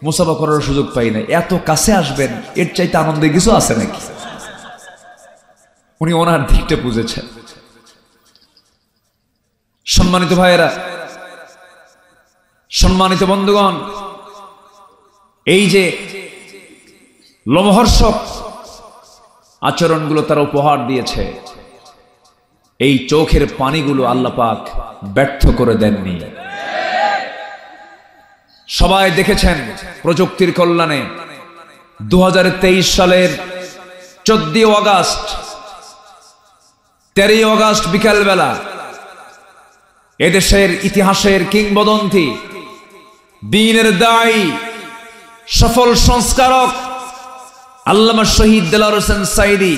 মুসাফা করার সুযোগ পাই না, এত কাছে আসবেন, এর চাইতে আনন্দের কিছু আছে নাকি? উনি ওনার দিকটা বুঝেছেন। সম্মানিত ভাইয়েরা, সম্মানিত বন্ধুগণ, এই যে লোমহর্ষক আচরণগুলো তারা উপহার দিয়েছে, এই চোখের পানিগুলো আল্লাহ পাক ব্যর্থ করে দেননি। সবাই দেখেছেন প্রযুক্তির কল্যাণে 2023 সালের 14 আগস্ট, 13 আগস্ট বিকালবেলা এদেশের ইতিহাসের কিংবদন্তি, দ্বীনের দায়ী, সফল সংস্কারক আল্লামা শহীদ দেলোয়ার হোসেন সাঈদী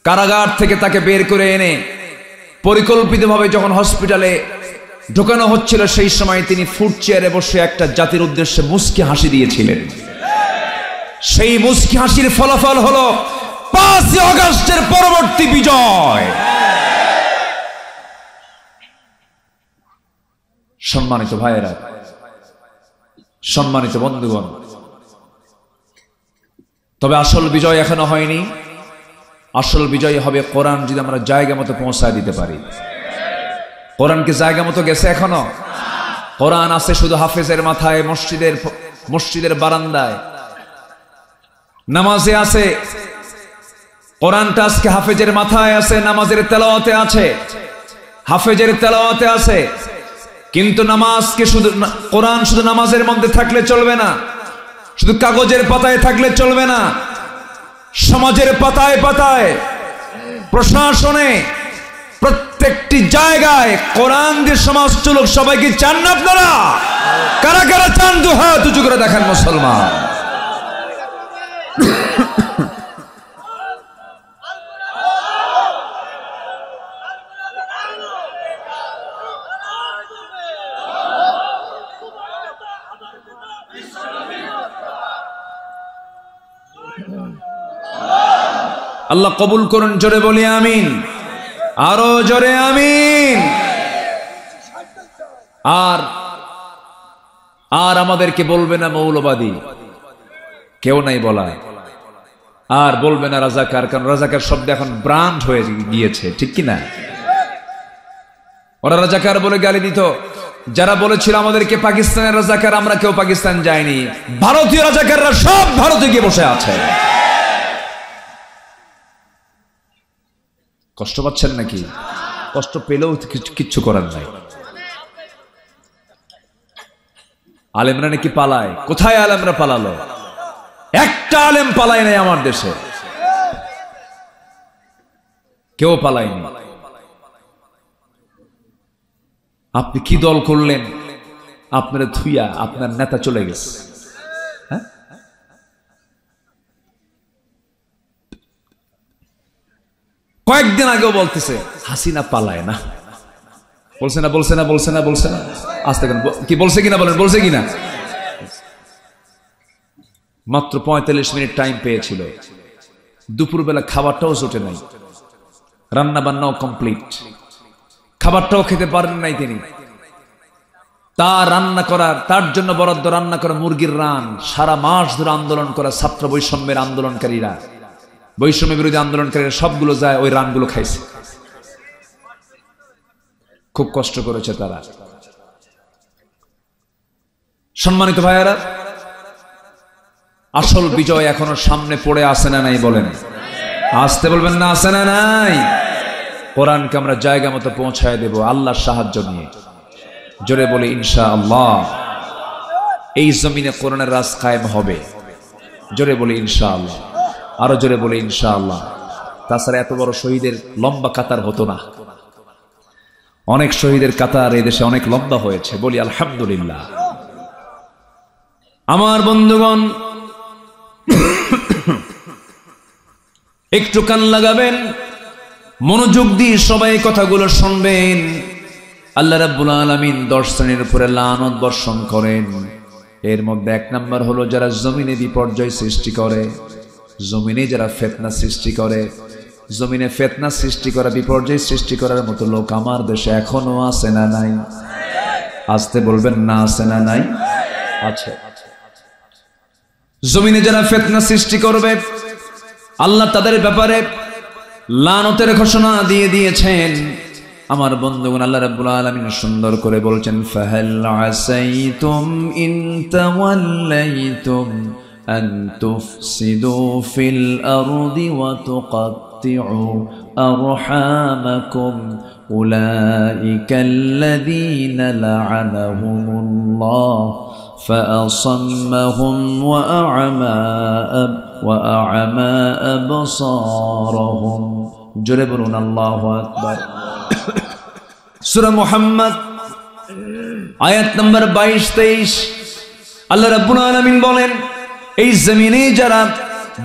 কারাগার থেকে তাকে বের করে এনে পরিকল্পিতভাবে যখন হসপিটালে ঢোকানো হচ্ছিল, সেই সময় তিনি ফুট চেয়ারে বসে একটা জাতির উদ্দেশ্যে মুস্কি হাসি দিয়েছিলেন। সেই মুস্কি হাসির ফলাফল হলো 5 আগস্টের পরবর্তী বিজয়। সম্মানিত ভাইয়েরা, সম্মানিত বন্ধুগণ, তবে আসল বিজয় এখনো হয়নি। আসল বিজয় হবে কোরআন যদি আমরা জায়গা মতো পৌঁছায় দিতে পারি। কোরআন কি জায়গা মতো গেছে এখনো? কোরআন আছে শুধু হাফেজের মাথায়, মসজিদের বারান্দায়, নামাজে আছে। কোরআনটা আজকে হাফেজের মাথায় আছে, নামাজের তেলাওয়াতে আছে, হাফেজের তেলাওয়াতে আছে। কিন্তু নামাজকে শুধু, কোরআন শুধু নামাজের মধ্যে থাকলে চলবে না, শুধু কাগজের পাতায় থাকলে চলবে না। সমাজের পাতায় পাতায়, প্রশাসনে, প্রত্যেকটি জায়গায় কোরআন দিয়ে সমাজ চলুক। সবাইকে চান না আপনারা? কারা কারা চান? দুহাত উঁচু করে দেখেন মুসলমান। আল্লাহ কবুল করুন, জোরে বলি আমিন, আরো জোরে আমিন। আর আর আমাদেরকে বলবে না মৌলবাদী, কেউ নাই বলা, আর বলবে না রাজাকার, কারণ রাজাকার শব্দ এখন ব্র্যান্ড হয়ে গিয়েছে, ঠিক কি না? ওরা রাজাকার বলে গালি দিত। যারা বলেছিল আমাদেরকে পাকিস্তানের রাজাকার, আমরা কেউ পাকিস্তান যায়নি, ভারতীয় রাজাকাররা সব ভারতে গিয়ে বসে আছে। কষ্ট পাচ্ছেন নাকি? কষ্ট পেলেও কিচ্ছু করার নাই। আলেমরা নাকি পালায়? কোথায় আলেমরা পালালো? একটা আলেম পালায় নাই আমার দেশে, কেউ পালায়নি। আপনি কি দল করলেন? আপনার থুইয়া আপনার নেতা চলে গেছে। হ্যাঁ, কয়েকদিন আগেও বলতেছে হাসিনা পালায় না, বলছে না, বলছে না, বলছে না, বলছে না। আস্তে কি বলছে কিনা বলেন, বলছে কিনা? মাত্র 45 মিনিট টাইম পেয়েছিল, দুপুরবেলা খাবারটাও জোটে নাই, রান্না বান্নাও কমপ্লিট, খাবারটাও খেতে পারেন নাই তিনি। তার রান্না করার, তার জন্য বরাদ্দ রান্না করা মুরগির রান, সারা মাস ধরে আন্দোলন করা ছাত্র বৈষম্যের আন্দোলনকারীরা, বৈষম্য বিরোধী আন্দোলনকারীরা সবগুলো যায় ওই রানগুলো খাইছে। খুব কষ্ট করেছে তারা। সম্মানিত ভাইয়েরা, আসল বিজয় এখনো সামনে পড়ে আসে না নাই? বলেন, আসতে বলবেন না, আসে না নাই? কোরআনকে আমরা জায়গা মতো পৌঁছায় দেব আল্লাহর সাহায্য নিয়ে। জোরে বলি ইনশাআল্লাহ। এই জমিনে কোরআনের রাজ কায়েম হবে। জোরে বলি ইনশাআল্লাহ, আরো জোরে বলি ইনশাআল্লাহ। তাছাড়া এত বড় শহীদের লম্বা কাতার হতো না। অনেক শহীদের কাতার এই দেশে অনেক লম্বা হয়েছে, বলি আলহামদুলিল্লাহ। আমার বন্ধুগণ, একটু কান লাগাবেন, মনোযোগ দিয়ে সবাই কথাগুলো শুনবেন। আল্লাহ রাব্বুল আলামিন 10 শ্রেণীর উপরে লানত বর্ষণ করেন। এর মধ্যে 1 নাম্বার হলো যারা জমিনে বিপর্যয় সৃষ্টি করে, জমিনে যারা ফিতনা সৃষ্টি করে। জমিনে ফিতনা সৃষ্টি করা, বিপর্যয় সৃষ্টি করার মতো লোক আমার দেশে এখনো আছে না নাই? আসতে বলবেন না, আছে না নাই? আছে। জমিনে যারা ফিতনা সৃষ্টি করবে আল্লাহ তাদের ব্যাপারে লানতের ঘোষণা দিয়ে দিয়েছেন। আমার বন্ধুগণ, আল্লাহ রাব্বুল আলামিন সুন্দর করে বলছেন, ফাহাল আসাইতুম ইন তাওয়াল্লাইতুম আন তুফসিদু ফিল আরদি ওয়া তুকাত্তিউ আরহামাকুম উলাইকাল্লাযীনা লা'আনাহুমুল্লাহ فأصمهم وأعمى أبصارهم جربون الله أكبر سورة محمد آيات نمبر 22-23 আল্লাহ রাব্বুল আলামিন বলেন, এই জমিনে যারা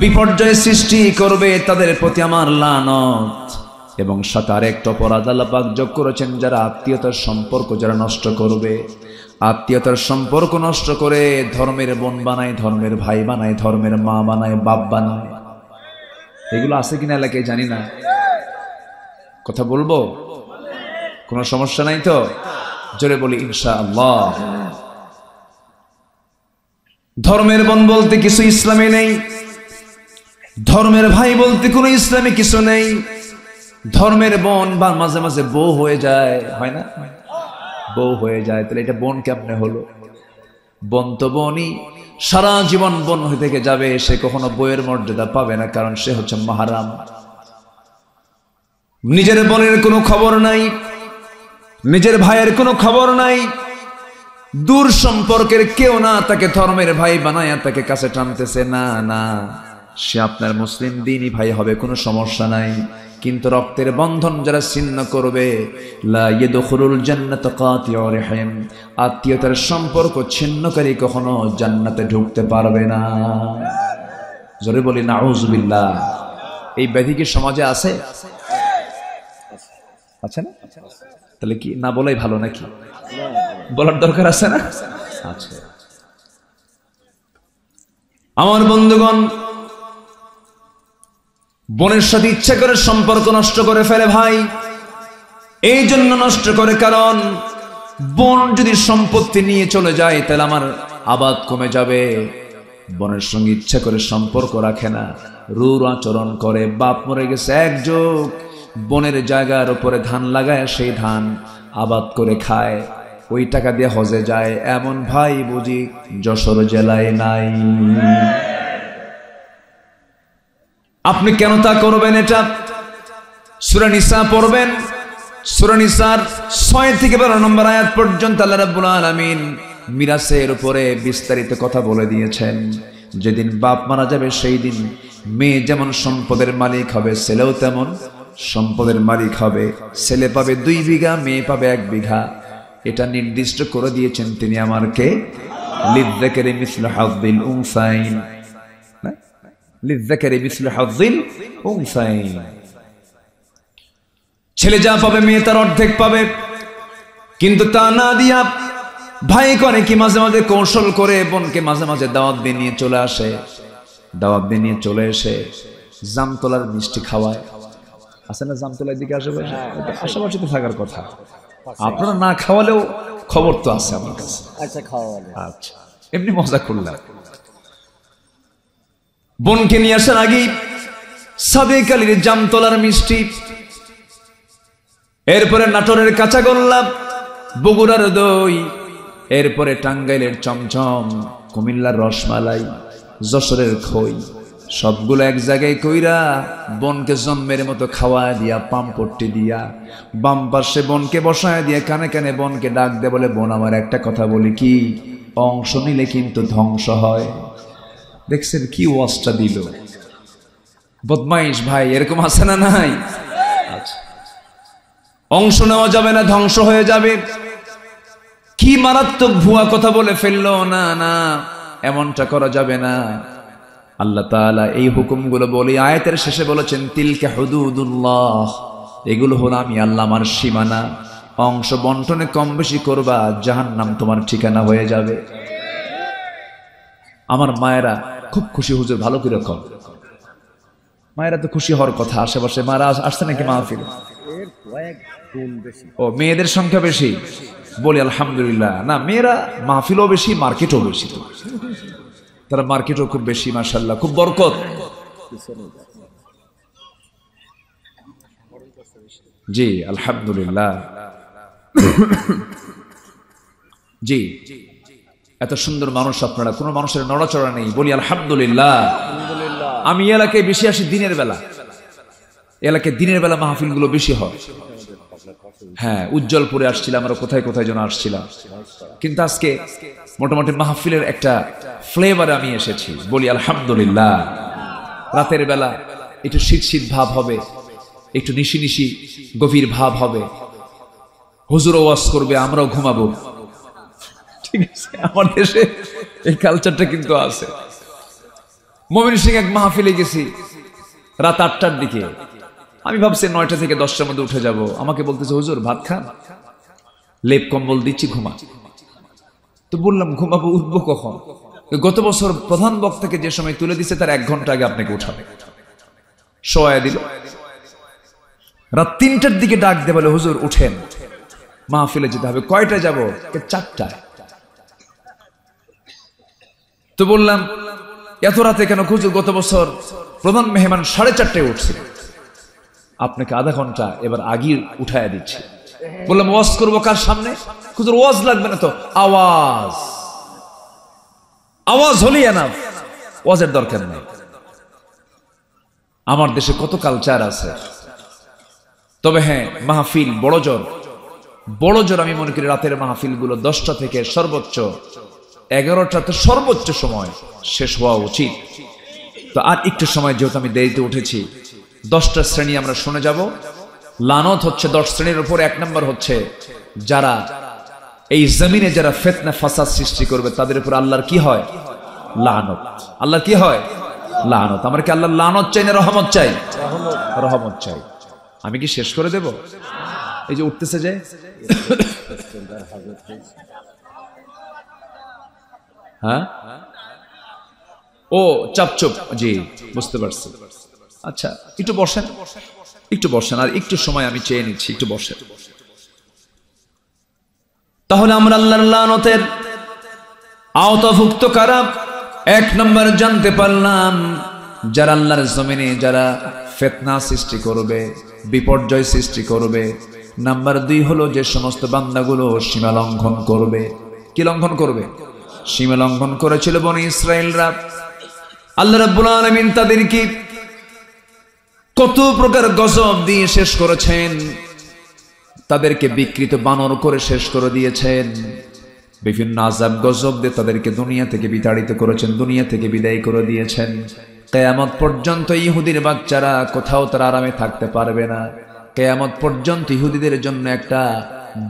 বিপর্যয় সৃষ্টি করবে তাদের প্রতি আমার লানত। এবং সাথে আরেকটা অপরাধ আল্লাহ পাক যোগ করেছেন, যারা আত্মীয়তার সম্পর্ক যারা নষ্ট করবে, আত্মীয়তার সম্পর্ক নষ্ট করে ধর্মের বোন বানায়, ধর্মের ভাই বানায়, ধর্মের মা বানায়, বাপ বানায়। এগুলো আছে কিনা এলাকায় জানি না, কথা বলবো, কোনো সমস্যা নাই তো? জোরে বলি ইনশাআল্লাহ। ধর্মের বোন বলতে কিছু ইসলামে নেই, ধর্মের ভাই বলতে কোনো ইসলামে কিছু নেই। ধর্মের বোন বা মাঝে মাঝে বউ হয়ে যায়, হয় না? বউ হয়ে যায়, তাহলে এটা বোন কেমনে হলো? বোন তো বোনই, সারা জীবন বোন হয়ে থেকে যাবে, সে কখনো বইয়ের মর্যাদা পাবে না, কারণ সে হচ্ছে মাহরাম। নিজের বোনের কোনো খবর নাই, নিজের ভাইয়ের কোনো খবর নাই, দূর সম্পর্কের কেউ না তাকে ধর্মের ভাই বানায় তাকে কাছে টানতেছে, না না, সে আপনার মুসলিম দিনই ভাই হবে, কোনো সমস্যা নাই। কিন্তু রক্তের বন্ধন যারা ছিন্ন করবে, লা ইয়াদখুলুল জান্নাতা কাতিউ রাহিম, আত্মীয়তার সম্পর্ক ছিন্নকারী কখনো জান্নাতে ঢুকতে পারবে না। জোরে বলি নাউযুবিল্লাহ। এই ব্যাধি কি সমাজে আছে? আছে না? তাহলে কি না বলাই ভালো নাকি? বলার দরকার আছে না? আছে। আমার বন্ধুগণ, বোনের সাথে ইচ্ছা করে সম্পর্ক নষ্ট করে ফেলে ভাই। এই জন্য নষ্ট করে, কারণ বোন যদি সম্পত্তি নিয়ে চলে যায় তাহলে আমার আবাদ কমে যাবে। বোনের সঙ্গে ইচ্ছা করে সম্পর্ক রাখে না, রূঢ় আচরণ করে। বাপ মরে গেছে এক যুগ, বোনের জায়গার উপরে ধান লাগায়, সেই ধান আবাদ করে খায়, ওই টাকা দিয়ে হজে যায়। এমন ভাই বুঝি যশোর জেলায় নাই? আপনি কেন তা করবেন? এটা সূরা নিসা পড়বেন, সূরা নিসার 6 থেকে 12 নম্বর আয়াত পর্যন্ত আল্লাহ রাব্বুল আলামিন মিরাসের উপরে বিস্তারিত কথা বলে দিয়েছেন। যেদিন বাপ মারা যাবে সেই দিন মেয়ে যেমন সম্পদের মালিক হবে, ছেলেও তেমন সম্পদের মালিক হবে। ছেলে পাবে 2 বিঘা, মেয়ে পাবে 1 বিঘা। এটা নির্দিষ্ট করে দিয়েছেন তিনি আমার কে? লিযযাকারি মিসলু হাযযিল উনসাইন, লিযযাকারি মিসলু হাযযিল উনসাইন। ছেলে যা পাবে মেয়ে তার অর্ধেক পাবে। কিন্তু তা না দিয়া ভাই করে কি মাঝে মাঝে কৌশল করে বোনকে মাঝে মাঝে দাওয়াত দিয়ে নিয়ে চলে আসে, দাওয়াত দিয়ে নিয়ে চলে এসে জামতলার মিষ্টি খাওয়ায়। আছে না জামতলার দিকে আশেপাশে? আশেপাশে তো থাকার কথা, আপনারা না খাওয়ালেও খবর তো আছে আমার কাছে। আচ্ছা খাওয়ালে, আচ্ছা এমনি মজা করলাম। বোনকে নিয়ে আসার আগেই সাদেক আলীর জামতলার মিষ্টি, এরপরে নাটোরের কাঁচাগোল্লা, বগুড়ার দই, এরপরে টাঙ্গাইলের চমচম, কুমিল্লার রসমালাই, যশোরের খই, সবগুলো এক জায়গায় কইরা বোনকে জন্মের মতো খাওয়া দিয়া, পাম্পট্টি দিয়া, বাম পাশে বোনকে বসায় দিয়া কানে কানে বোনকে ডাক দে, বলে বোন আমার একটা কথা বলি, কি অংশ নিলে কিন্তু ধ্বংস হয়। দেখছেন কি ওয়াজটা দিল? বদমাইশ ভাই, এরকম আছে না নাই? আচ্ছা, অংশ নেওয়া যাবে না, ধ্বংস হয়ে যাবে। কি মারাত্মক ভুয়া কথা বলে ফেললো! না না, এমনটা করা যাবে না। আল্লাহ তাআলা এই হুকুমগুলো বলে আয়াতের শেষে বলেছেন, তিলকা হুদুদুল্লাহ, এগুলো হলো আমি আল্লাহ আমার সীমানা। অংশ বন্টনে কম বেশি করবা, জাহান্নাম তোমার ঠিকানা হয়ে যাবে। আমার মায়েরা খুব খুশি, হুজুর ভালো করে কর। মায়েরা তো খুশি হওয়ার কথা, আশেপাশে মারা আসছে নাকি মাহফিলে? ও, মেয়েদের সংখ্যা বেশি, বলি আলহামদুলিল্লাহ। না, মেয়েরা মাহফিলও বেশি, মার্কেটও বেশি। তো তারা মার্কেটও খুব বেশি, মাশাআল্লাহ, খুব বরকত। জি আলহামদুলিল্লাহ। জি, এত সুন্দর মানুষ আপনারা, কোনো মানুষের নড়াচড়া নেই, বলি আলহামদুলিল্লাহ। আমি এলাকায় বেশি আসি দিনের বেলা, এলাকায় দিনের বেলা মাহফিলগুলো বেশি হয়। হ্যাঁ, উজ্জ্বলপুরে আসছিলাম, আমরা কোথায় কোথায় যেন আসছিলাম, কিন্তু আজকে মোটামুটি মাহফিলের একটা ফ্লেভার আমি এসেছি, বলি আলহামদুলিল্লাহ। রাতের বেলা একটু শীত শীত ভাব হবে, একটু নিশি নিশি গভীর ভাব হবে, হুজুর ওয়াজ করবে, আমরাও ঘুমাবো। ঠিক আছে, আমার দেশে এই কালচারটা কিন্তু আছে। ময়মনসিংহে এক মাহফিলে গেছি রাত 8টার দিকে। আমি ভাবছি 9টা থেকে 10টার মধ্যে উঠে যাব। আমাকে বলতেছে, হুজুর ভাত খান, লেপ কম্বল দিচ্ছি, ঘুমা। তো বললাম, ঘুমাবো, উঠবো কখন? গত বছর প্রধান বক্তাকে যে সময় তুলে দিচ্ছে তার 1 ঘন্টা আগে আপনাকে উঠাবে। শোয়া দিল। রাত 3টার দিকে ডাক দিয়ে বলে, হুজুর উঠেন, মাহফিলে যেতে হবে। কয়টায় যাব? 4টায়। তো বললাম, এত রাতে কেন? হুজুর গত বছর প্রধান মেহমান 4:30টায় উঠছিল, আপনাকে আধা ঘন্টা এবার আগে উঠায় দিচ্ছি। বললাম, ওয়াজ করবো কার সামনে? হুজুর ওয়াজ লাগবে না তো, আওয়াজ আওয়াজ হলেই এনাফ, ওয়াজের দরকার নেই। আমার দেশে কত কালচার আছে। তবে হ্যাঁ, মাহফিল বড় জোর আমি মনে করি রাতের মাহফিল গুলো 10টা থেকে সর্বোচ্চ 11টাতে সর্বোচ্চ সময় শেষ হওয়া উচিত। তো আর একটু সময়, যেহেতু আমি দেরিতে উঠেছি, 10টা শ্রেণী আমরা শুনে যাব। লানত হচ্ছে 10 শ্রেণীর উপর। 1 নম্বর হচ্ছে, যারা এই জমিনে যারা ফিতনা ফাসাদ সৃষ্টি করবে তাদের উপর আল্লাহর কি হয়? লানত। আল্লাহর কি হয়? লানত। আমরা কি আল্লাহর লানত চাই না রহমত চাই? রহমত চাই। আমি কি শেষ করে দেব? এই যে উঠতেছে যে, হ্যাঁ, ও চাপচুপ, জি বুঝতে পারছি। আচ্ছা, একটু বসেন, একটু বসেন, আর একটু সময় আমি চেয়ে নিচ্ছি, একটু বসেন। তাহলে আমরা আল্লাহর লানতের আওতাভুক্ত কারা? 1 নম্বর জানতে পারলাম, যারা আল্লাহর জমিনে যারা ফিতনা সৃষ্টি করবে, বিপর্যয় সৃষ্টি করবে। নাম্বার 2 হলো, যে সমস্ত বান্দাগুলো সীমা লঙ্ঘন করবে। কি লঙ্ঘন করবে? সীমা লঙ্ঘন করেছিল বনি ইসরাইলরা। আল্লাহ রাব্বুল আলামিন তাদেরকে কত প্রকার গজব দিয়ে শেষ করেছেন, তাদেরকে বিকৃত বানর করে শেষ করে দিয়েছেন। বিভিন্ন আযাব গজব দিয়ে তাদেরকে দুনিয়া থেকে বিতাড়িত করেছেন, দুনিয়া থেকে বিদায় করে দিয়েছেন। কিয়ামত পর্যন্ত ইহুদির বাচ্চারা কোথাও তারা আরামে থাকতে পারবে না। কিয়ামত পর্যন্ত ইহুদিদের জন্য একটা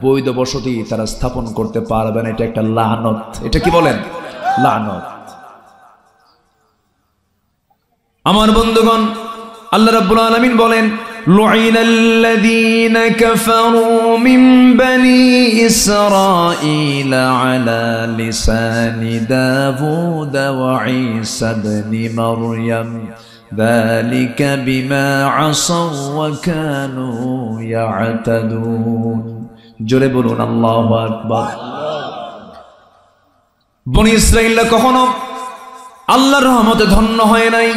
বৈধ বসতি তারা স্থাপন করতে পারবে না। এটা একটা লানত। এটা কি বলেন? লানত। আমার বন্ধুগণ, আল্লাহ রাব্বুল আলামিন বলেন, লুইনাল্লাযীনা কাফারু মিন বানি ইসরাঈল আলা লিসানি দাউদ ওয়া ঈসা ইবনে মারইয়াম যালিকা বিমা আসাউ ওয়া কানু ইয়াতাদুন। জোরে বলুন আল্লাহু আকবার। বনি ইসরাঈলরা কখনো আল্লাহর রহমতে ধন্য হয় নাই,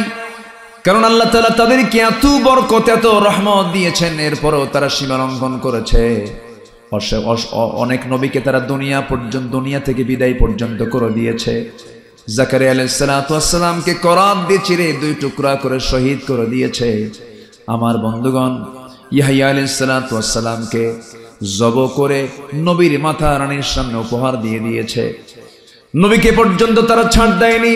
কারণ আল্লাহ তাআলা তাদেরকে এত বরকত, এত রহমত দিয়েছেন, এরপরেও তারা সীমা লঙ্ঘন করেছে। অনেক নবীকে তারা দুনিয়া থেকে বিদায় পর্যন্ত করে দিয়েছে। জাকারিয়া আলাইহিস সালাতু ওয়াস সালামকে করাত দিয়ে চিরে 2 টুকরা করে শহীদ করে দিয়েছে। আমার বন্ধুগণ, ইয়াহইয়া আলাইহিস সালাতু ওয়াস সালামকে জব করে নবীর মাথা রানীর সামনে উপহার দিয়ে দিয়েছে। নবীকে পর্যন্ত তারা ছাড় দেয়নি।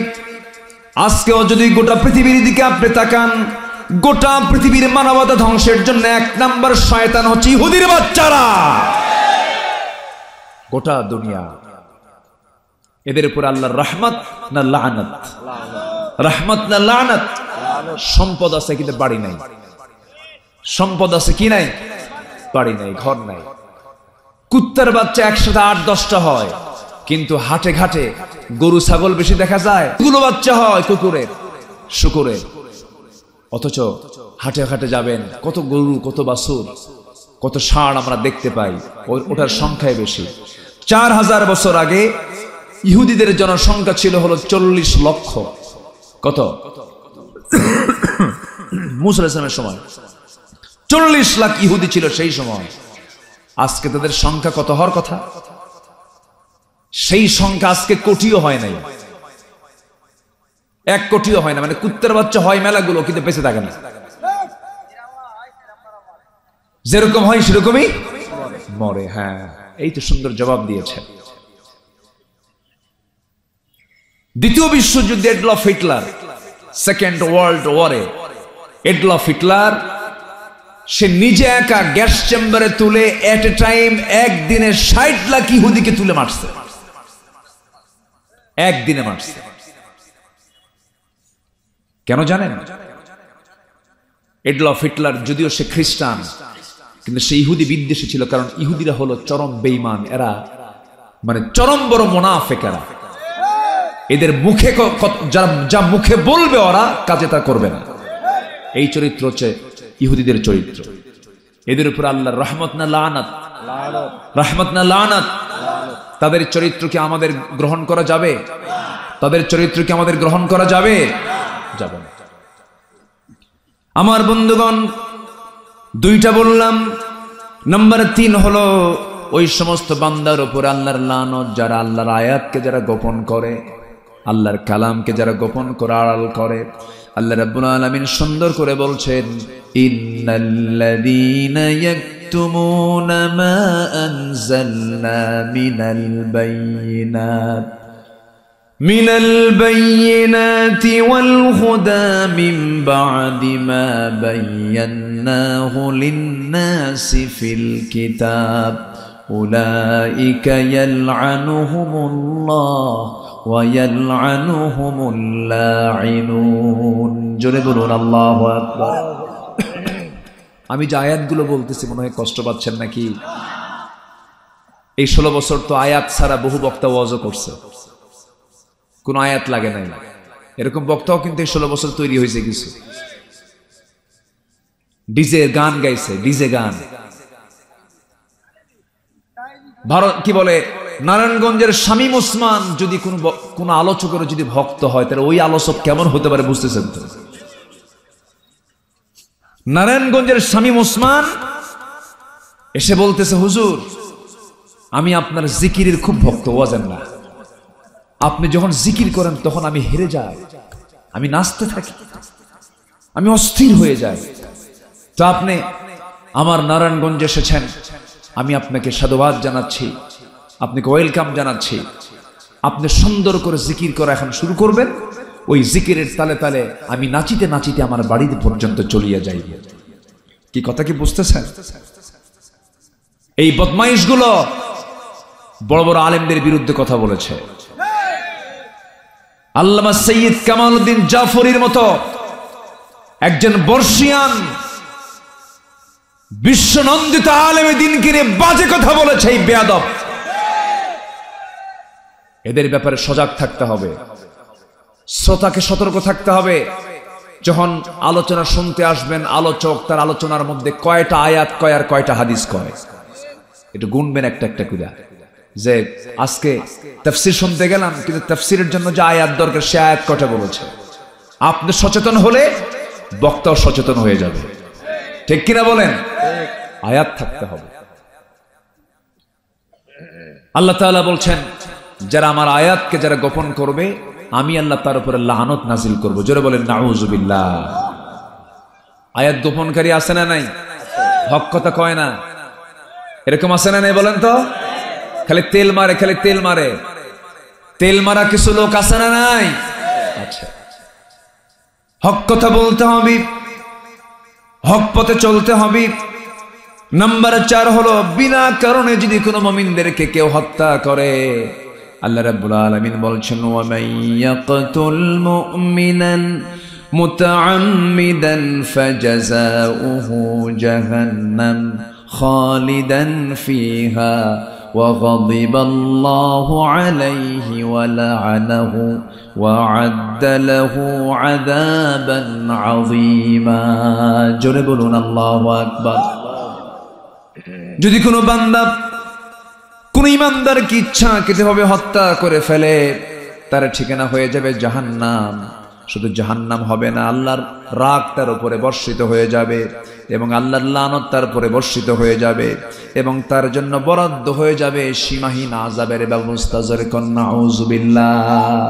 আজকেও যদি গোটা পৃথিবীর দিকে আপনি তাকান, গোটা পৃথিবীর মানবতা ধ্বংসের জন্য এক নাম্বার শয়তান হচ্ছে ইহুদির বাচ্চারা। গোটা দুনিয়া এদের উপর আল্লাহর রহমত না লানত? রহমত না লানত? সম্পদ আছে কিন্তু বাড়ি নাই, সম্পদ আছে কি নাই? বাড়ি নাই, ঘর নাই। কুত্তার বাচ্চা একসাথে 8-10টা হয়, কিন্তু হাটে ঘাটে গরু ছাগল বেশি দেখা যায়, এগুলো বাচ্চা হয় কুকুরের, শুকুরের। অথচ হাটে ঘাটে যাবেন, কত গরু, কত বাছুর, কত ষাঁড় আমরা দেখতে পাই, ওটার সংখ্যায় বেশি। 4000 বছর আগে ইহুদিদের জনসংখ্যা ছিল হলো 40 লক্ষ। কত? মুসা আলাইহিস সালামের সময় 40 লাখ ইহুদি ছিল সেই সময়। আজকে তাদের সংখ্যা কত হওয়ার কথা? সেই সংখ্যা আজকে কোটিও হয় নাই, 1 কোটিও হয় না। মানে কুত্তার বাচ্চা হয় মেলাগুলো, কিন্তু বেঁচে থাকে না। যেরকম হয় সেরকমই মরে। হ্যাঁ, এই তো সুন্দর জবাব দিয়েছে। দ্বিতীয় বিশ্বযুদ্ধে এডলফ হিটলার, সেকেন্ড ওয়ার্ল্ড ওয়ারে এডলফ হিটলার সে নিজে একা গ্যাস চেম্বারে তুলে এট এ টাইম একদিনে 60 লাখ ইহুদিকে তুলে মারছে, একদিনে মারছে। কেন জানেন? এডলফ হিটলার যদিও সে খ্রিস্টান, কিন্তু সে ইহুদি বিদ্বেষী ছিল। কারণ ইহুদিরা হলো চরম বেঈমান, এরা মানে চরম বড় মুনাফিক। এরা এদের মুখে যা মুখে বলবে ওরা কাজে তা করবে না। এই চরিত্র হচ্ছে ইহুদিদের চরিত্র। এদের উপর আল্লাহর রহমত না লানত? রহমত না লানত? তাদের চরিত্র কি আমাদের গ্রহণ করা যাবে? তাদের চরিত্র কি আমাদের গ্রহণ করা যাবে? যাবে না। আমার বন্ধুগণ, 2টা বললাম। নাম্বার 3 হলো ওই সমস্ত বান্দার উপর আল্লাহর লানত যারা আল্লাহর আয়াতকে যারা গোপন করে, আল্লাহর কালামকে যারা গোপন করে আড়াল করে। আল্লাহ রাব্বুল আলামিন সুন্দর করে বলছেন, ইন্নাল্লাযীনা ইয়াকতুমুনা মা আনজালনা মিনাল বায়িনাতি ওয়াল হুদা মিন বা'দি মা বায়্যানাহু লিন-নাসি ফিল কিতাব উলাইকা ইয়ালআনুহুমুল্লাহ ওয়া ইয়ালআনুহুমুল লাঈনুন। জোরে বলুন আল্লাহু আকবার। আমি যে আয়াতগুলো বলতেছি মনে হয় কষ্ট পাচ্ছেন নাকি? এই 16 বছর তো আয়াত ছাড়া বহু বক্তা ওয়াজও করছে, কোন আয়াত লাগে নাই। এরকম বক্তাও কিন্তু এই 16 বছর তৈরি হয়েছে কিছু। ডিজে গান গাইছে, ডিজে গান। ভারত কি বলে, নারায়ণগঞ্জের শামীম ওসমান যদি কোন আলোচকের যদি ভক্ত হয়, তাহলে ওই আলোচক কেমন হতে পারে বুঝতেছেন তো? নারায়ণগঞ্জের শামীম ওসমান এসে বলতেছে, হুজুর আমি আপনার জিকিরের খুব ভক্ত, ওয়াজেন না। আপনি যখন জিকির করেন তখন আমি হেরে যাই, আমি নাচতে থাকি, আমি অস্থির হয়ে যাই। তো আপনি আমার নারায়ণগঞ্জে এসেছেন, আমি আপনাকে সাধুবাদ জানাচ্ছি, আপনাকে ওয়েলকাম জানাচ্ছি। আপনি সুন্দর করে জিকির করা এখন শুরু করবেন, ওই জিকিরের তালে তালে আমি নাচিতে নাচিতে আমার বাড়িতে পর্যন্ত চলিয়ে যাই। কি কথা কি বুঝতেছেন? এই বদমাইশগুলো বড় বড় আলেমদের বিরুদ্ধে কথা বলেছে। আল্লামা সৈয়দ কামালউদ্দিন জাফরির মতো একজন বর্ষিয়ান বিশ্বনন্দিত আলেমে দ্বীনকে নিয়ে বাজে কথা বলেছে এই বেয়াদব। এদের ব্যাপারে সজাগ থাকতে হবে, শ্রোতাকে সতর্ক থাকতে হবে। যখন আলোচনা শুনতে আসবেন, আলোচক তার আলোচনার মধ্যে কয়টা আয়াত কয় আর কয়টা হাদিস কয় একটু গুনবেন একটা একটা করে। যে আজকে তাফসীর শুনতে গেলাম, কিন্তু তাফসীরের জন্য যে আয়াত দরকার সে আয়াত কয়টা বলেছে। আপনি সচেতন হলে বক্তাও সচেতন হয়ে যাবে, ঠিক কিনা বলেন? আয়াত থাকতে হবে। আল্লাহ তাআলা বলছেন, যারা আমার আয়াতকে যারা গোপন করবে আমি আল্লাহ তার উপরে লানত নাজিল করব। জোরে বলেন নাউযুবিল্লাহ। আয়াত গোপনকারী আছে না নাই? হক কথা কয় না, এরকম আছে না নাই বলেন তো? খালি তেল মারে, খালি তেল মারে। তেল মারা কিছু লোক আছে না নাই? আচ্ছা, হক কথা বলতে হবে, হক পথে চলতে হবে। নাম্বার 4 হলো বিনা কারণে যদি কোনো মুমিনদেরকে কেউ হত্যা করে, আল্লাহ রাব্বুল আলামিন বলছেন ওয়া মাইয়াকতুল মুমিনান মুতাআম্মিদান ফাজাযাউহু জাহান্নাম খালিদান ফিহা ওয়া গাদিবাল্লাহু আলাইহি ওয়া লা'নাহু ওয়া আ'আদ্দা লাহু আযাবান আযীমা। জোরে বলুন আল্লাহু আকবার। যদি কোনো বান্দা কোন ইমানদারকে ইচ্ছাকৃতভাবে হত্যা করে ফেলে, তার ঠিকানা হয়ে যাবে জাহান্নাম। শুধু জাহান্নাম হবে না, আল্লাহর রাগ তার উপরে বর্ষিত হয়ে যাবে এবং আল্লাহর লানত তার উপরে বর্ষিত হয়ে যাবে এবং তার জন্য বরাদ্দ হয়ে যাবে সীমাহীন আযাবের ব্যবস্থা। জোরে কোন নাউযুবিল্লাহ।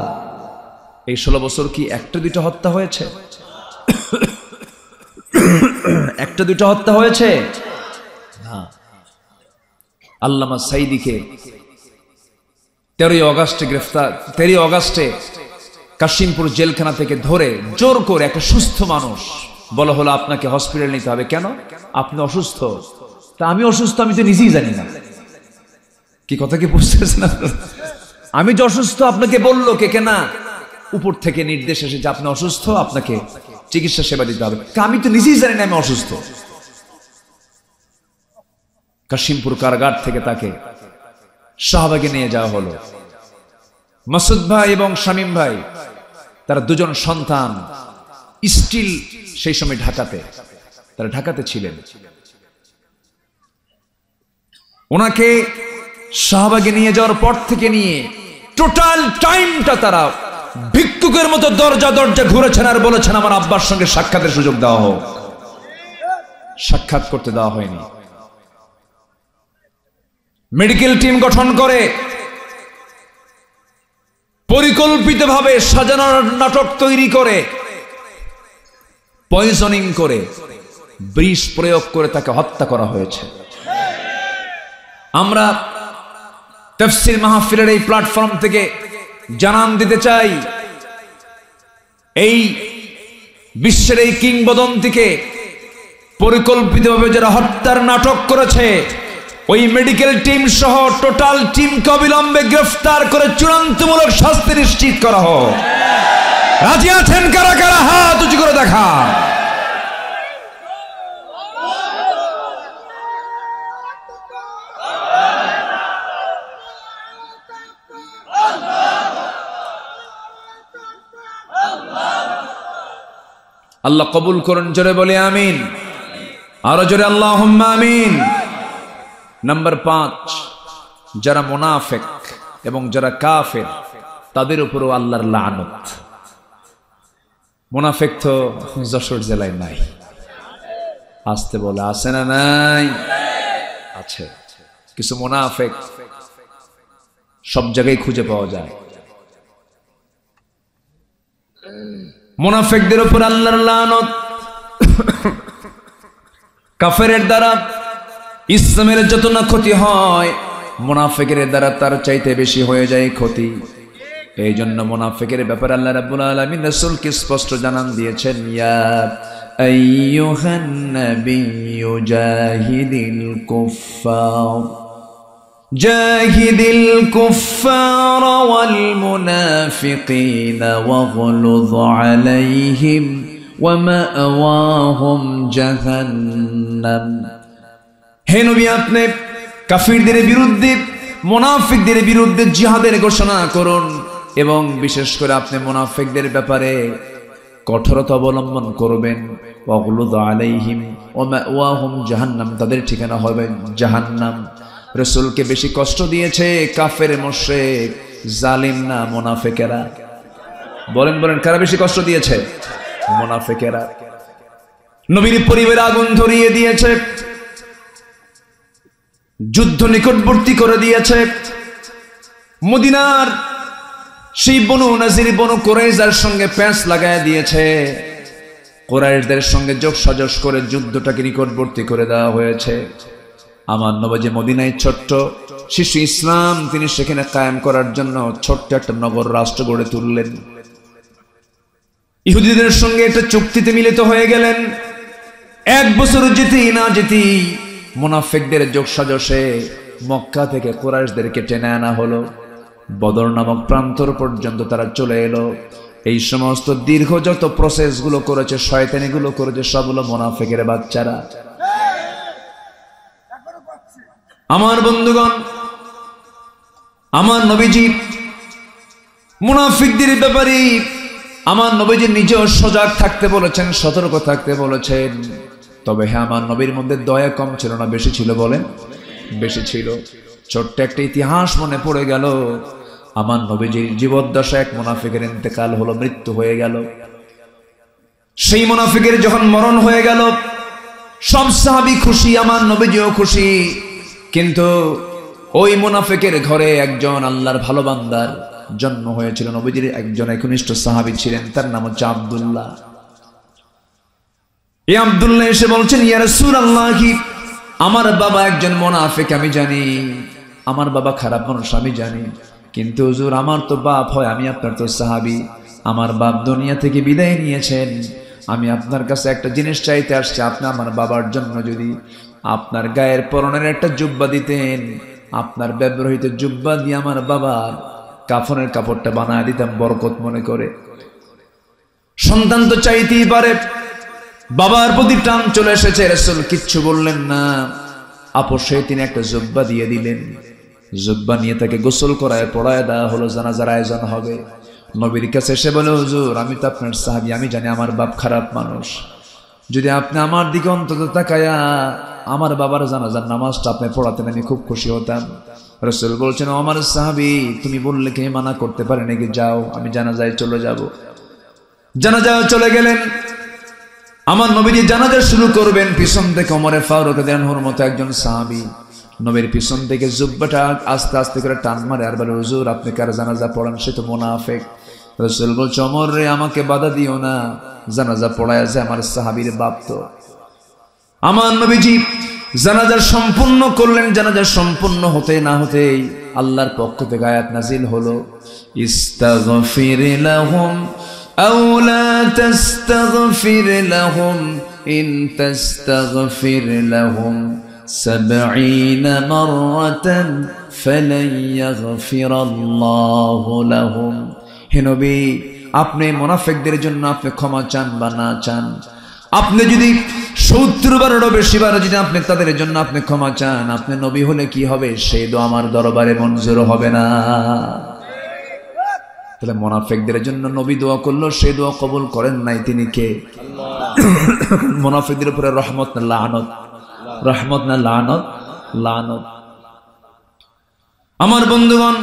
এই 16 বছর কি একটা দুইটা হত্যা হয়েছে? একটা দুইটা হত্যা হয়েছে না। আল্লামা সাইদিকে 13 অগাস্টে কাশিমপুর জেলখানা থেকে ধরে জোর করে একটা সুস্থ মানুষ বলা হলো আপনাকে হসপিটাল নিতে হবে। কেন? আপনি অসুস্থ। তা আমি অসুস্থ আমি তো নিজেই জানি না। কি কথা কি বুঝতেছেন? আমি যে অসুস্থ আপনাকে বললো কে? কেনা উপর থেকে নির্দেশ এসে যে আপনি অসুস্থ, আপনাকে চিকিৎসা সেবা দিতে হবে। আমি তো নিজেই জানি না আমি অসুস্থ। কাশিমপুর কারাগার থেকে তাকে শাহবাগে নিয়ে যাওয়া হলো। মাসুদ ভাই এবং শামীম ভাই, তারা দুজন সন্তান স্টিল সেই সময় তারা ঢাকাতে ছিলেন। ওনাকে শাহবাগে নিয়ে যাওয়ার পর থেকে নিয়ে টোটাল টাইমটা তারা ভিক্ষুকের মতো দরজা ঘুরেছেন আর বলেছেন আমার আব্বার সঙ্গে সাক্ষাতের সুযোগ দেওয়া হোক। সাক্ষাৎ করতে দেওয়া হয়নি। মেডিকেল টিম গঠন করে পরিকল্পিতভাবে সাজানো নাটক তৈরি করে পয়জনিং করে বিষ প্রয়োগ করে তাকে হত্যা করা হয়েছে। আমরা তাফসীর মাহফিলের এই প্ল্যাটফর্ম থেকে জানান দিতে চাই, এই বিশ্বের এই কিংবদন্তিকে পরিকল্পিতভাবে যারা হত্যার নাটক করেছে, ওই মেডিকেল টিম সহ টোটাল টিমকে অবিলম্বে গ্রেফতার করে চূড়ান্তমূলক শাস্তি নিশ্চিত করা হোক। রাজি আছেন কারা কারা? হাত উঁচু করে দেখা। আল্লাহ কবুল করুন। জোরে বলে আমিন। আরো জোরে আল্লাহুম্মা আমিন। নাম্বার 5, যারা মুনাফিক এবং যারা কাফের তাদের উপরও আল্লাহর লানত। মুনাফিক তো যশোর জেলায় নাই, আসতে বলে আছে না নাই? আছে। কিছু মুনাফিক সব জায়গায় খুঁজে পাওয়া যায়। মুনাফিকদের উপর আল্লাহর লানত। কাফেরের দ্বারা ইসলামের যত না ক্ষতি হয়, মুনাফিকের দ্বারা তার চাইতে বেশি হয়ে যায় ক্ষতি। এই জন্য মুনাফিকের ব্যাপারে আল্লাহ রাব্বুল আলামিন রাসূলকে স্পষ্ট জানান দিয়েছেন, ইয়া আইয়ুহান নাবিয়্যু জাহিদিল কুফফার ওয়াল মুনাফিকিনা ওয়াগলুয আলাইহিম ওয়া মাআওয়াহুম জাহান্নাম। হে নবী, আপনি কাফিরদের বিরুদ্ধে মুনাফিকদের বিরুদ্ধে জিহাদের ঘোষণা করুন এবং বিশেষ করে আপনি মুনাফিকদের ব্যাপারে কঠোরতা অবলম্বন করবেন। ওয়াগলুয আলাইহিম ওয়া মাআওয়াহুম জাহান্নাম, তাদের ঠিকানা হবে জাহান্নাম। রাসূলকে বেশি কষ্ট দিয়েছে কাফের মুশরিক, জালিম না মুনাফিকেরা? বলেন বলেন, কারা বেশি কষ্ট দিয়েছে? মুনাফিকেরা। নবীর পরিবারে আগুন ধরিয়ে দিয়েছে, যুদ্ধ নিকটবর্তী করে দিয়েছে। মদিনার সেই বনু নাজির বনু কুরাইজার সঙ্গে প্যাঁচ লাগায় দিয়েছে। কুরাইশদের সঙ্গে যোগ সাজস করে যুদ্ধটাকে নিকটবর্তী করে দেওয়া হয়েছে। আমার নবী মদিনায় ছোট্ট শিশু ইসলাম তিনি সেখানে কায়েম করার জন্য ছোট্ট একটা নগর রাষ্ট্র গড়ে তুললেন। ইহুদিদের সঙ্গে একটা চুক্তিতে মিলিত হয়ে গেলেন। এক বছর যেতেই না যেতেই মুনাফিকদের যোগসাজশে মক্কা থেকে কুরাইশদেরকে টেনে আনা হলো। বদর নামক প্রান্তর পর্যন্ত তারা চলে এলো। এই সমস্ত দীর্ঘ যত প্রসেস গুলো করেছে, শয়তানিগুলো করেছে, সবগুলো মুনাফিকের বাচ্চারা। আমার বন্ধুগণ, আমার নবীজি মুনাফিকদের ব্যাপারে আমার নবীজি নিজেও সজাগ থাকতে বলেছেন, সতর্ক থাকতে বলেছেন। তবে হ্যাঁ, আমার নবীর মধ্যে দয়া কম ছিল না, বেশি ছিল? বলেন, বেশি ছিল। ছোট্ট একটা ইতিহাস মনে পড়ে গেল। আমার নবীজির জীবদ্দশা এক মুনাফিকের ইন্তেকাল হলো, মৃত্যু হয়ে গেল। সেই মুনাফিকের যখন মরণ হয়ে গেল, সব সাহাবী খুশি, আমার নবীজিও খুশি। কিন্তু ওই মুনাফিকের ঘরে একজন আল্লাহর ভালো বান্দার জন্ম হয়েছিল। নবীজির একজন একনিষ্ঠ সাহাবী ছিলেন, তার নাম হচ্ছে আব্দুল্লাহ। এই আব্দুল্লাহ এসে বলছেন, ইয়া রাসূলুল্লাহ, আমার বাবা একজন মুনাফিক, আমি জানি। আমার বাবা খারাপ মানুষ, আমি জানি। কিন্তু হুজুর, আমার তো বাপ হয়, আমি আপনার তো সাহাবী। আমার বাপ দুনিয়া থেকে বিদায় নিয়েছেন। আমি আপনার কাছে একটা জিনিস চাইতে আসছি। আপনি আমার বাবার জন্য যদি আপনার গায়ের পরনের একটা জুব্বা দিতেন, আপনার ব্যবহৃত জুব্বা দিয়ে আমার বাবার কাফনের কাপড়টা বানায় দিতাম বরকত মনে করে। সন্তান তো চাইতেই পারে, বাবার প্রতি টান চলে এসেছে। রাসূল কিচ্ছু বললেন না, আপোষে তিনি একটা জুব্বা দিয়ে দিলেন। জুব্বা নিয়ে তাকে গোসল করায় পড়ায় দেওয়া হলো, জানাজার আয়োজন হবে। নবীর কাছে এসে বলে, হুজুর, আমি তো আপনার সাহাবী, আমি জানি আমার বাপ খারাপ মানুষ। যদি আপনি আমার দিকে অন্তত তাকায়া আমার বাবার জানাজার নামাজটা আপনি পড়াতেন, আমি খুব খুশি হতাম। রাসূল বলছেন, আমার সাহাবী, তুমি বললে কি মানা করতে পারে নাকি? যাও, আমি জানাজায় চলে যাব। জানাজায় চলে গেলেন। আমার নবীজি জানাজা শুরু করবেন, পিছন থেকে ওমর ফারুক রাদিয়াল্লাহু আনহুর মতো একজন সাহাবী নবীর পিছন থেকে জুব্বাটা আস্তে আস্তে করে টান মারে আর বলে, হুজুর, আপনি কার জানাজা পড়ান? সে তো মুনাফিক। রাসূল বলছে, ওমর রে, আমাকে বাধা দিও না, জানাজা পড়ায় যে আমার সাহাবীর বাপ তো। আমার নবীজি জানাজা সম্পূর্ণ করলেন। জানাজা সম্পূর্ণ হতে না হতেই আল্লাহর পক্ষ থেকে আয়াত নাজিল হলো, ইস্তাগফির লাহুম আও লা তাস্তাগফির লাহুম ইন তাস্তাগফির লাহুম 70 মাররাতান ফালান ইয়াগফিরাল্লাহু লাহুম। হে নবী, আপনি মুনাফিকদের জন্য আপনি ক্ষমা চান বা না চান, আপনি যদি 70 বারেরও বেশি বার যদি আপনি তাদের জন্য আপনি ক্ষমা চান, আপনি নবী হলে কি হবে? সেই দোয়া আমার দরবারে মঞ্জুর হবে না। তাহলে মুনাফিকদের জন্য নবী দোয়া করলো, সেই দোয়া কবুল করেন নাই তিনি কে? আল্লাহ। মুনাফিকদের উপরে রহমত না লানত? রহমত না লানত? লানত। আমার বন্ধুগণ,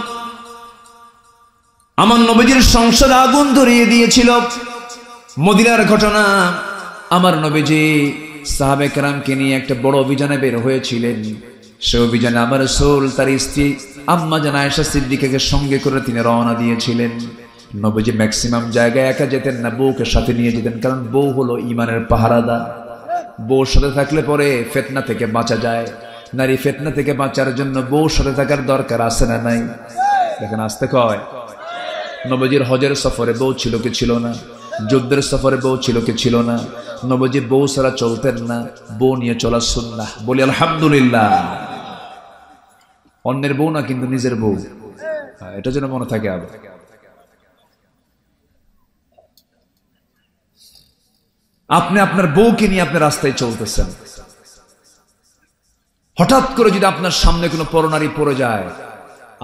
আমার নবীজির সংসারে আগুন ধরিয়ে দিয়েছিল। মদিনার ঘটনা। আমার নবীজি সাহাবে কেরামকে নিয়ে একটা বড় অভিযানে বের হয়েছিলেন। সে অভিযানে আমার রাসূল তার স্ত্রী আম্মা জান আয়েশা সিদ্দিকাকে সঙ্গে করে তিনি রওনা দিয়েছিলেন। নবীজি ম্যাক্সিমাম জায়গায় একা যেতেন না, বউকে সাথে নিয়ে যেতেন, কারণ বউ হলো ঈমানের পাহারাদার। বউর সাথে থাকলে পরে ফিতনা থেকে বাঁচা যায়। নারী ফিতনা থেকে বাঁচার জন্য বউর সাথে থাকার দরকার আছে না নাই? দেখেন, আসতে কয়। নবীজির হজের সফরে বউ ছিল কি ছিল না? যুদ্ধের সফরে বউ ছিল কি ছিল না? নবীজি বউ ছাড়া চলতেন না, বউ নিয়ে চলা সুন্নাহ। বলি আলহামদুলিল্লাহ। অন্যের বউ না, কিন্তু নিজের বউ, এটা যেন মনে থাকে। আবার আপনি আপনার বউকে নিয়ে আপনি রাস্তায় চলতেছেন, হঠাৎ করে যদি আপনার সামনে কোনো পরনারী পড়ে যায়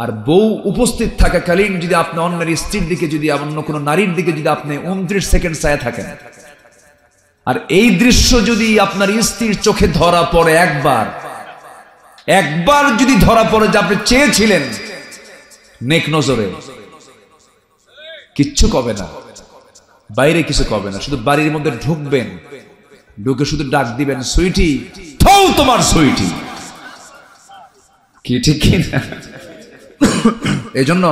আর বউ উপস্থিত থাকাকালীন যদি আপনি অন্যের স্ত্রীর দিকে, যদি অন্য কোনো নারীর দিকে যদি আপনি 29 সেকেন্ড চায় থাকেন, আর এই দৃশ্য যদি আপনার স্ত্রীর চোখে ধরা পড়ে, একবার যদি ধরা পড়ে যে আপনি চেয়েছিলেন, নেক নজরে, কিচ্ছু কবে না, বাইরে কিছু কবে না, শুধু বাড়ির মধ্যে ঢুকবেন, ঢুকে শুধু ডাক দিবেন, সুইটি, থৌ তোমার সুইটি। কি ঠিক কি না? এই জন্য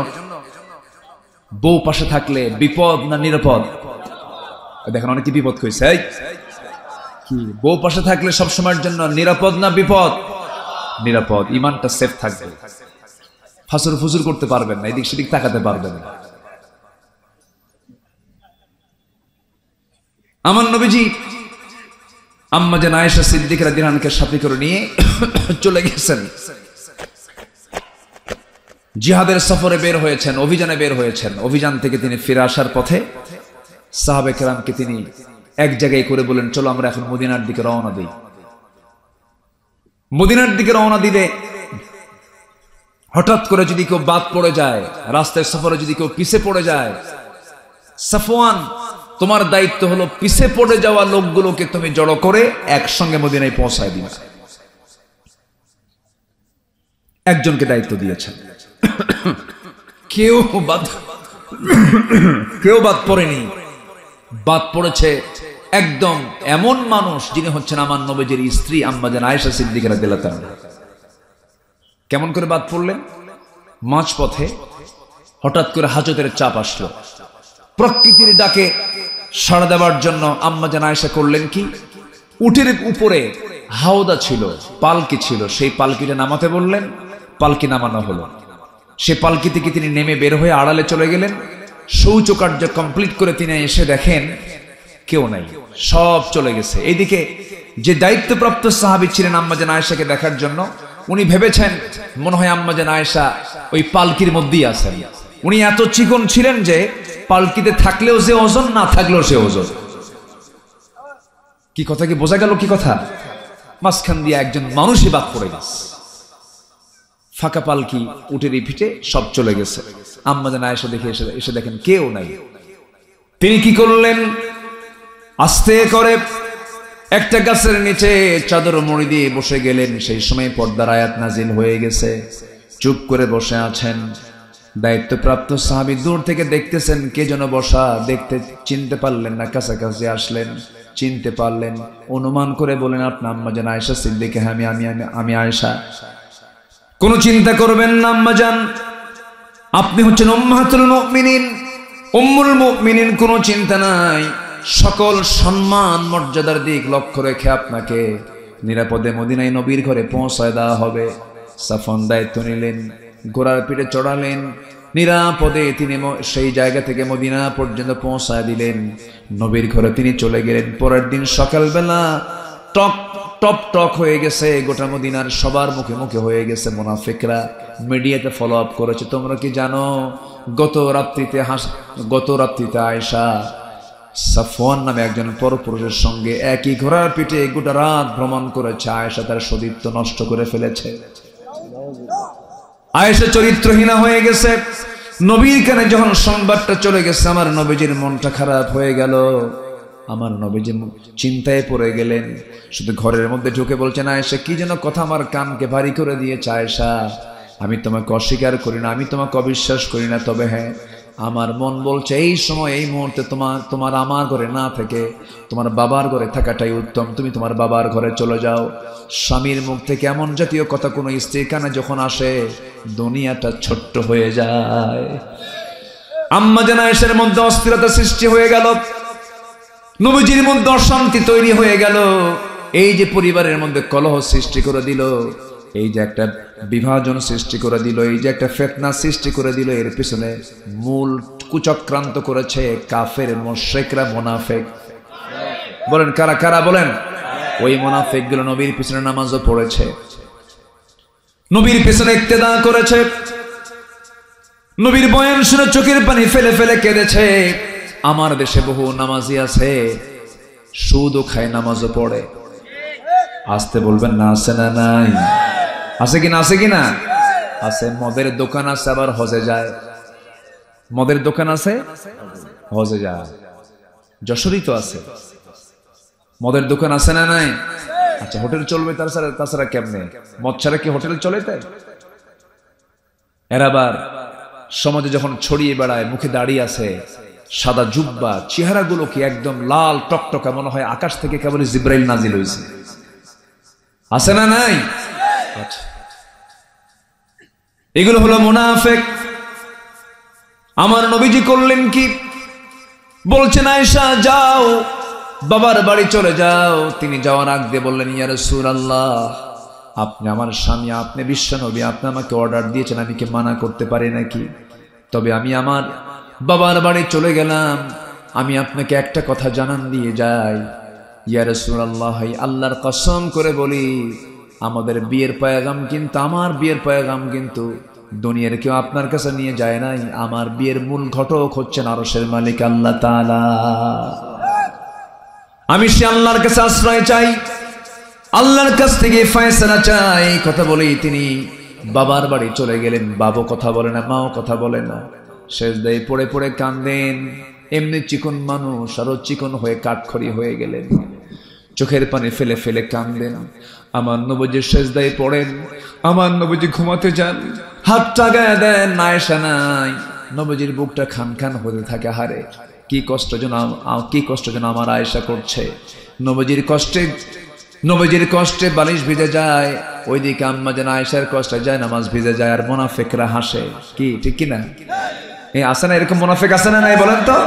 বউ পাশে থাকলে বিপদ না নিরাপদ? দেখেন, অনেকে বিপদ কইছে। কি বউ পাশে থাকলে সব সময়ের জন্য নিরাপদ না বিপদ? নিরাপদ। ইমানটা সেফ থাকবে, ফাসুর ফুসুর করতে পারবেন না, এদিক সেদিক তাকাতে পারবেন না। আমার নবীজি আম্মা জান আয়েশা সিদ্দিকা রাদিয়াল্লাহু আনহাকে সাথে করে নিয়ে চলে গেছেন, জিহাদের সফরে বের হয়েছেন, অভিযানে বের হয়েছেন। অভিযান থেকে তিনি ফিরে আসার পথে সাহাবে কেরামকে তিনি এক জায়গায় করে বলেন, চলো আমরা এখন মদিনার দিকে রওনা দিই। মদিনার দিকে রওনা দিলে হঠাৎ করে যদি কেউ বাদ পড়ে যায়, রাস্তায় সফরে যদি কেউ পিছে পড়ে যায়, সাফওয়ান তোমার দায়িত্ব হলো পিছে পড়ে যাওয়া লোকগুলোকে তুমি জড়ো করে একসঙ্গে মদিনায় পৌঁছায় দিবে। একজনকে দায়িত্ব দিয়েছেন। কেউ বাদ পড়েনি। বাদ পড়েছে একদম এমন মানুষ যিনি হচ্ছেন আমার নবীজির স্ত্রী আম্মা জান আয়েশা সিদ্দিকা রাদিয়াল্লাহু তাআলা। কেমন করে বাদ পড়লেন? মাঝপথে হঠাৎ করে হাজতের চাপ আসলো। প্রকৃতির ডাকে সাড়া দেওয়ার জন্য আম্মা জান আয়েশা করলেন কি, উটের উপরে হাওদা ছিল, পালকি ছিল, সেই পালকিটা নামাতে বললেন। পালকি নামানো হলো। সে পালকি থেকে তিনি নেমে বের হয়ে আড়ালে চলে গেলেন। শৌচকার্য কমপ্লিট করে তিনি এসে দেখেন কেউ নাই, সব চলে গেছে। এইদিকে যে দায়িত্বপ্রাপ্ত সাহাবী ছিলেন আম্মা জান আয়েশাকে দেখার জন্য, উনি ভেবেছেন মনে হয় আম্মা জান আয়েশা ওই পালকির মধ্যেই আছেন। উনি এত চিকন ছিলেন যে পালকিতে থাকলেও যে ওজন, না থাকলেও সে ওজন। কি কথা কি বোঝা গেল? কি কথা? মাঝখান দিয়ে একজন মানুষই বাদ পড়ে গেছে। ফাঁকা পালকি, উটের পিঠে সব চলে গেছে। আম্মা জান আয়েশা দেখে এসে দেখেন কেউ নাই। তিনি কি করলেন? আস্তে করে একটা গাছের নিচে চাদর মুড়ি দিয়ে বসে গেলেন। সেই সময় পর্দার আয়াত নাজিল হয়ে গেছে। চুপ করে বসে আছেন। দায়িত্বপ্রাপ্ত সাহাবী দূর থেকে দেখতেছেন কে যেন বসা। দেখতে চিনতে পারলেন না, কাছাকাছি আসলেন, চিনতে পারলেন, অনুমান করে বলেন, আপনি আম্মা জান আয়েশা সিদ্দিকা? হ্যাঁ, আমি আয়েশা। কোনো চিন্তা করবেন না আম্মা জান, আপনি হচ্ছেন উম্মাহাতুল মুমিনিন, উম্মুল মুমিনিন। কোনো চিন্তা নাই। সকল সম্মান মর্যাদার দিক লক্ষ্য রেখে আপনাকে নিরাপদে মদিনায় নবীর ঘরে পৌঁছায় দেওয়া হবে। সাফওয়ান দায়িত্ব নিলেন, ঘোড়ার পিঠে চড়ালেন, নিরাপদে তিনি সেই জায়গা থেকে মদিনা পর্যন্ত পৌঁছায় দিলেন। নবীর ঘরে তিনি চলে গেলেন। পরের দিন সকালবেলা টপ হয়ে গেছে গোটা মদিনার, সবার মুখে মুখে হয়ে গেছে। মুনাফিকরা মিডিয়াতে ফলো আপ করেছে। তোমরা কি জানো গত রাত্রিতে আয়েশা সাফওয়ান নামে একজন পরপুরুষের সঙ্গে একই ঘোড়ার পিঠে গোটা রাত ভ্রমণ করেছে। আয়েশা তার সতীত্ব নষ্ট করে ফেলেছে। আয়েশা চরিত্রহীনা হয়ে গেছে। নবীর কানে যখন সংবাদটা চলে গেছে, আমার নবীজির মনটা খারাপ হয়ে গেল। আমার নবীজি চিন্তায় পড়ে গেলেন। শুধু ঘরের মধ্যে ঢুকে বলছেন, আয়েশা কি যেন কথা আমার কানকে ভারী করে দিয়েছে। আয়েশা, আমি তোমাকে অস্বীকার করি না, আমি তোমাকে অবিশ্বাস করি না, তবে হ্যাঁ আমার মন বলছে এই সময় এই মুহূর্তে তোমার আমার ঘরে না থেকে তোমার বাবার ঘরে থাকাটাই উত্তম। তুমি তোমার বাবার ঘরে চলে যাও। স্বামীর মুখ থেকে এমন জাতীয় কথা কোনো স্ত্রীর কানে যখন আসে, দুনিয়াটা ছোট্ট হয়ে যায়। আম্মা জান আয়েশার মধ্যে অস্থিরতা সৃষ্টি হয়ে গেল। নবীজির মধ্যে অশান্তি তৈরি হয়ে গেল। এই যে পরিবারের মধ্যে কলহ সৃষ্টি করে দিল, এই যে একটা বিভাজন সৃষ্টি করে দিল, এই যে একটা ফিতনা সৃষ্টি করে দিল, এর পিছনে মূল কুচক্রান্ত করেছে কাফের মুশরিকরা, মুনাফিক। বলেন কারা কারা? বলেন। ওই মুনাফিকগুলো নবীর পিছনে নামাজও পড়েছে, নবীর পিছনে ইক্তেদা করেছে, নবীর বয়ান শুনে চোখের পানি ফেলে ফেলে কেঁদেছে। আমার দেশে বহু নামাজি আছে, সুদও খায়, নামাজও পড়ে। আসতে বলবেন না, আছে না নাই? আছে কিনা? আছে কিনা? আছে। মদের দোকান আছে, আবার হজে যায়। মদের দোকান আছে, হজে যায়। যশোরই তো আছে মদের দোকান, আছে না নাই? আচ্ছা, হোটেল চলবে তাছাড়া কেমনে? মদ ছাড়া কি হোটেল চলে? তাই এরা আবার সমাজে যখন ছড়িয়ে বেড়ায়, মুখে দাড়ি আছে, সাদা জুব্বা, চেহারাগুলো কি একদম লাল টকটকা, মনে হয় আকাশ থেকে কেবল জিব্রাইল নাজিল হয়েছে। আছে না নাই? আচ্ছা, এগুলো হলো মুনাফিক। আমার নবীজি করলেন কি? বলছেন, আয়েশা যাও, বাবার বাড়ি চলে যাও। তিনি যাওয়ার আগ দিয়ে বললেন, ইয়া রাসূলুল্লাহ, আপনি আমার স্বামী, আপনি বিশ্ব নবী, আপনি আমাকে অর্ডার দিয়েছেন, আমি কি মানা করতে পারি নাকি? তবে আমি আমার বাবার বাড়ি চলে গেলাম। আমি আপনাকে একটা কথা জানান দিয়ে যাই, ইয়া রাসূলুল্লাহ, আল্লাহর কসম করে বলি আমাদের বিয়ের পয়গাম কিন্তু, আমার বিয়ের পয়গাম কিন্তু দুনিয়ার কেউ আপনার কাছে নিয়ে যায় নাই। আমার বিয়ের মূল ঘটক হচ্ছেন আরশের মালিক আল্লাহ তাআলা। আমি সে আল্লাহর কাছে আশ্রয় চাই, আল্লাহর কাছ থেকে ফয়সালা চাই। কথা বলেই তিনি বাবার বাড়ি চলে গেলেন। বাবু কথা বলে না, মাও কথা বলে না, সেজদায় পড়ে পড়ে কাঁদেন। এমনি চিকন মানুষ আরো চিকন হয়ে কাঠখড়ি হয়ে গেলেন, চোখের পানি ফেলে ফেলে কাঁদেন। আমার নবীজি সেজদায় পড়েন, আমার নবীজি ঘুমাতে যান, হাতটা গায়ে দেন, আয়েশা নাই। নবীজির বুকটা খান খান হতে থাকে, হারে কি কষ্ট যেন আমার আয়েশা করছে। নবীজির কষ্টে বালিশ ভিজে যায়, ওইদিকে আম্মা যেন আয়েশার কষ্টে যায় নামাজ ভিজে যায়, আর মুনাফিকরা হাসে। কি ঠিক কিনা? এই আছে না এরকম মুনাফিক, আছে না নাই বলেন তো?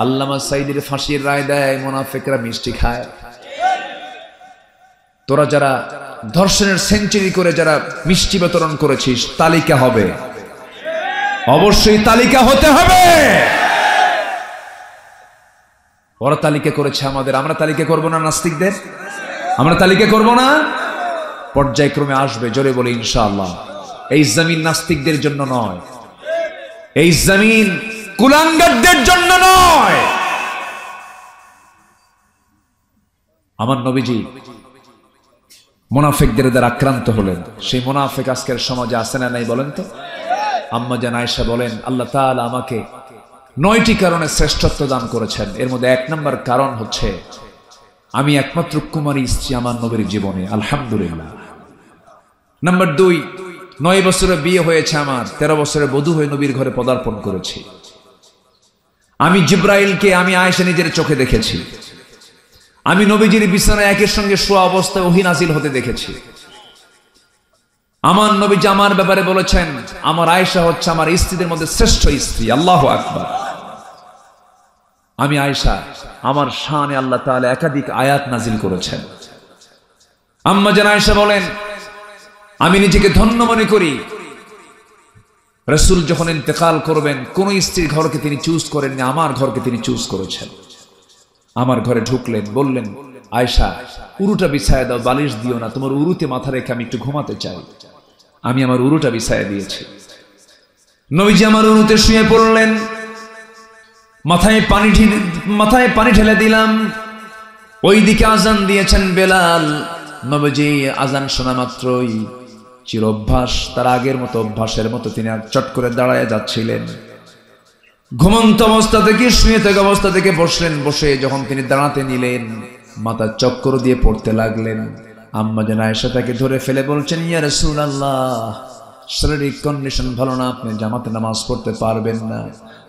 আল্লামা সাইদির ফাঁসির রায় দেয়, মুনাফিকরা মিষ্টি খায়। তোরা যারা ধর্ষণের সেঞ্চুরি করে যারা মিষ্টি বিতরণ করেছিস, তালিকা হবে, অবশ্যই তালিকা হতে হবে। ওরা তালিকা করেছে আমাদের, আমরা তালিকা করব না নাস্তিকদের? আমরা তালিকা করব না? পর্যায়ক্রমে আসবে, জোরে বলে ইনশাআল্লাহ। এই জমিন নাস্তিকদের জন্য নয়, এই জমিন কুলাঙ্গারদের জন্য নয়। আমার নবীজি মুনাফিকদের দ্বারা আক্রান্ত হলেন। সেই মুনাফিক আজকের সমাজে আছে না নাই বলেন তো? আম্মা জান আয়েশা বলেন, আল্লাহ তাআলা আমাকে 9টি কারণে শ্রেষ্ঠত্ব দান করেছেন। এর মধ্যে 1 নম্বর কারণ হচ্ছে আমি একমাত্র কুমারী স্ত্রী আমার নবীর জীবনে, আলহামদুলিল্লাহ। নাম্বার 2, 9 বছরে বিয়ে হয়েছে আমার, 13 বছরে বধূ হয়ে নবীর ঘরে পদার্পণ করেছি। আমি জিব্রাইলকে আমি আয়েশা নিজের চোখে দেখেছি। আমি নবীজির বিছানায় একের সঙ্গে শোয়া অবস্থায় ওহী নাজিল হতে দেখেছি। আমার নবীজি আমার ব্যাপারে বলেছেন, আমার আয়েশা হচ্ছে আমার স্ত্রীদের মধ্যে শ্রেষ্ঠ স্ত্রী। আল্লাহু আকবার। আমি আয়েশা, আমার শানে আল্লাহ তাআলা একাধিক আয়াত নাজিল করেছেন। আম্মা জান আয়েশা বলেন, আমি নিজেকে ধন্য মনে করি, রাসূল যখন ইন্তেকাল করবেন কোন স্ত্রীর ঘরকে তিনি চুজ করেননি, আমার ঘরকে তিনি চুজ করেছেন। আমার ঘরে ঢুকলেন, বললেন, আয়েশা উরুটা বিছায় দাও, বালিশ দিও না, তোমার উরুতে মাথা রেখে আমি একটু ঘুমাতে চাই। আমি আমার উরুটা বিছায় দিয়েছি। নবীজি আমার উরুতে শুয়ে পড়লেন, মাথায় পানি ঢেলে দিলাম। ওইদিকে আজান দিয়েছেন বেলাল। নবীজি আজান শোনা মাত্রই চির অভ্যাস, তার আগের মতো অভ্যাসের মতো তিনি চট করে দাঁড়ায় যাচ্ছিলেন। ঘুমন্ত অবস্থা থেকে, শুয়ে থাকা অবস্থা থেকে বসলেন। বসে যখন তিনি দাঁড়াতে নিলেন, মাথা চক্কর দিয়ে পড়তে লাগলেন। আম্মা জান আয়েশা তাকে ধরে ফেলে বলছেন, ইয়া রাসূলুল্লাহ, শারীরিক কন্ডিশন ভালো না, আপনি জামাতে নামাজ পড়তে পারবেন না।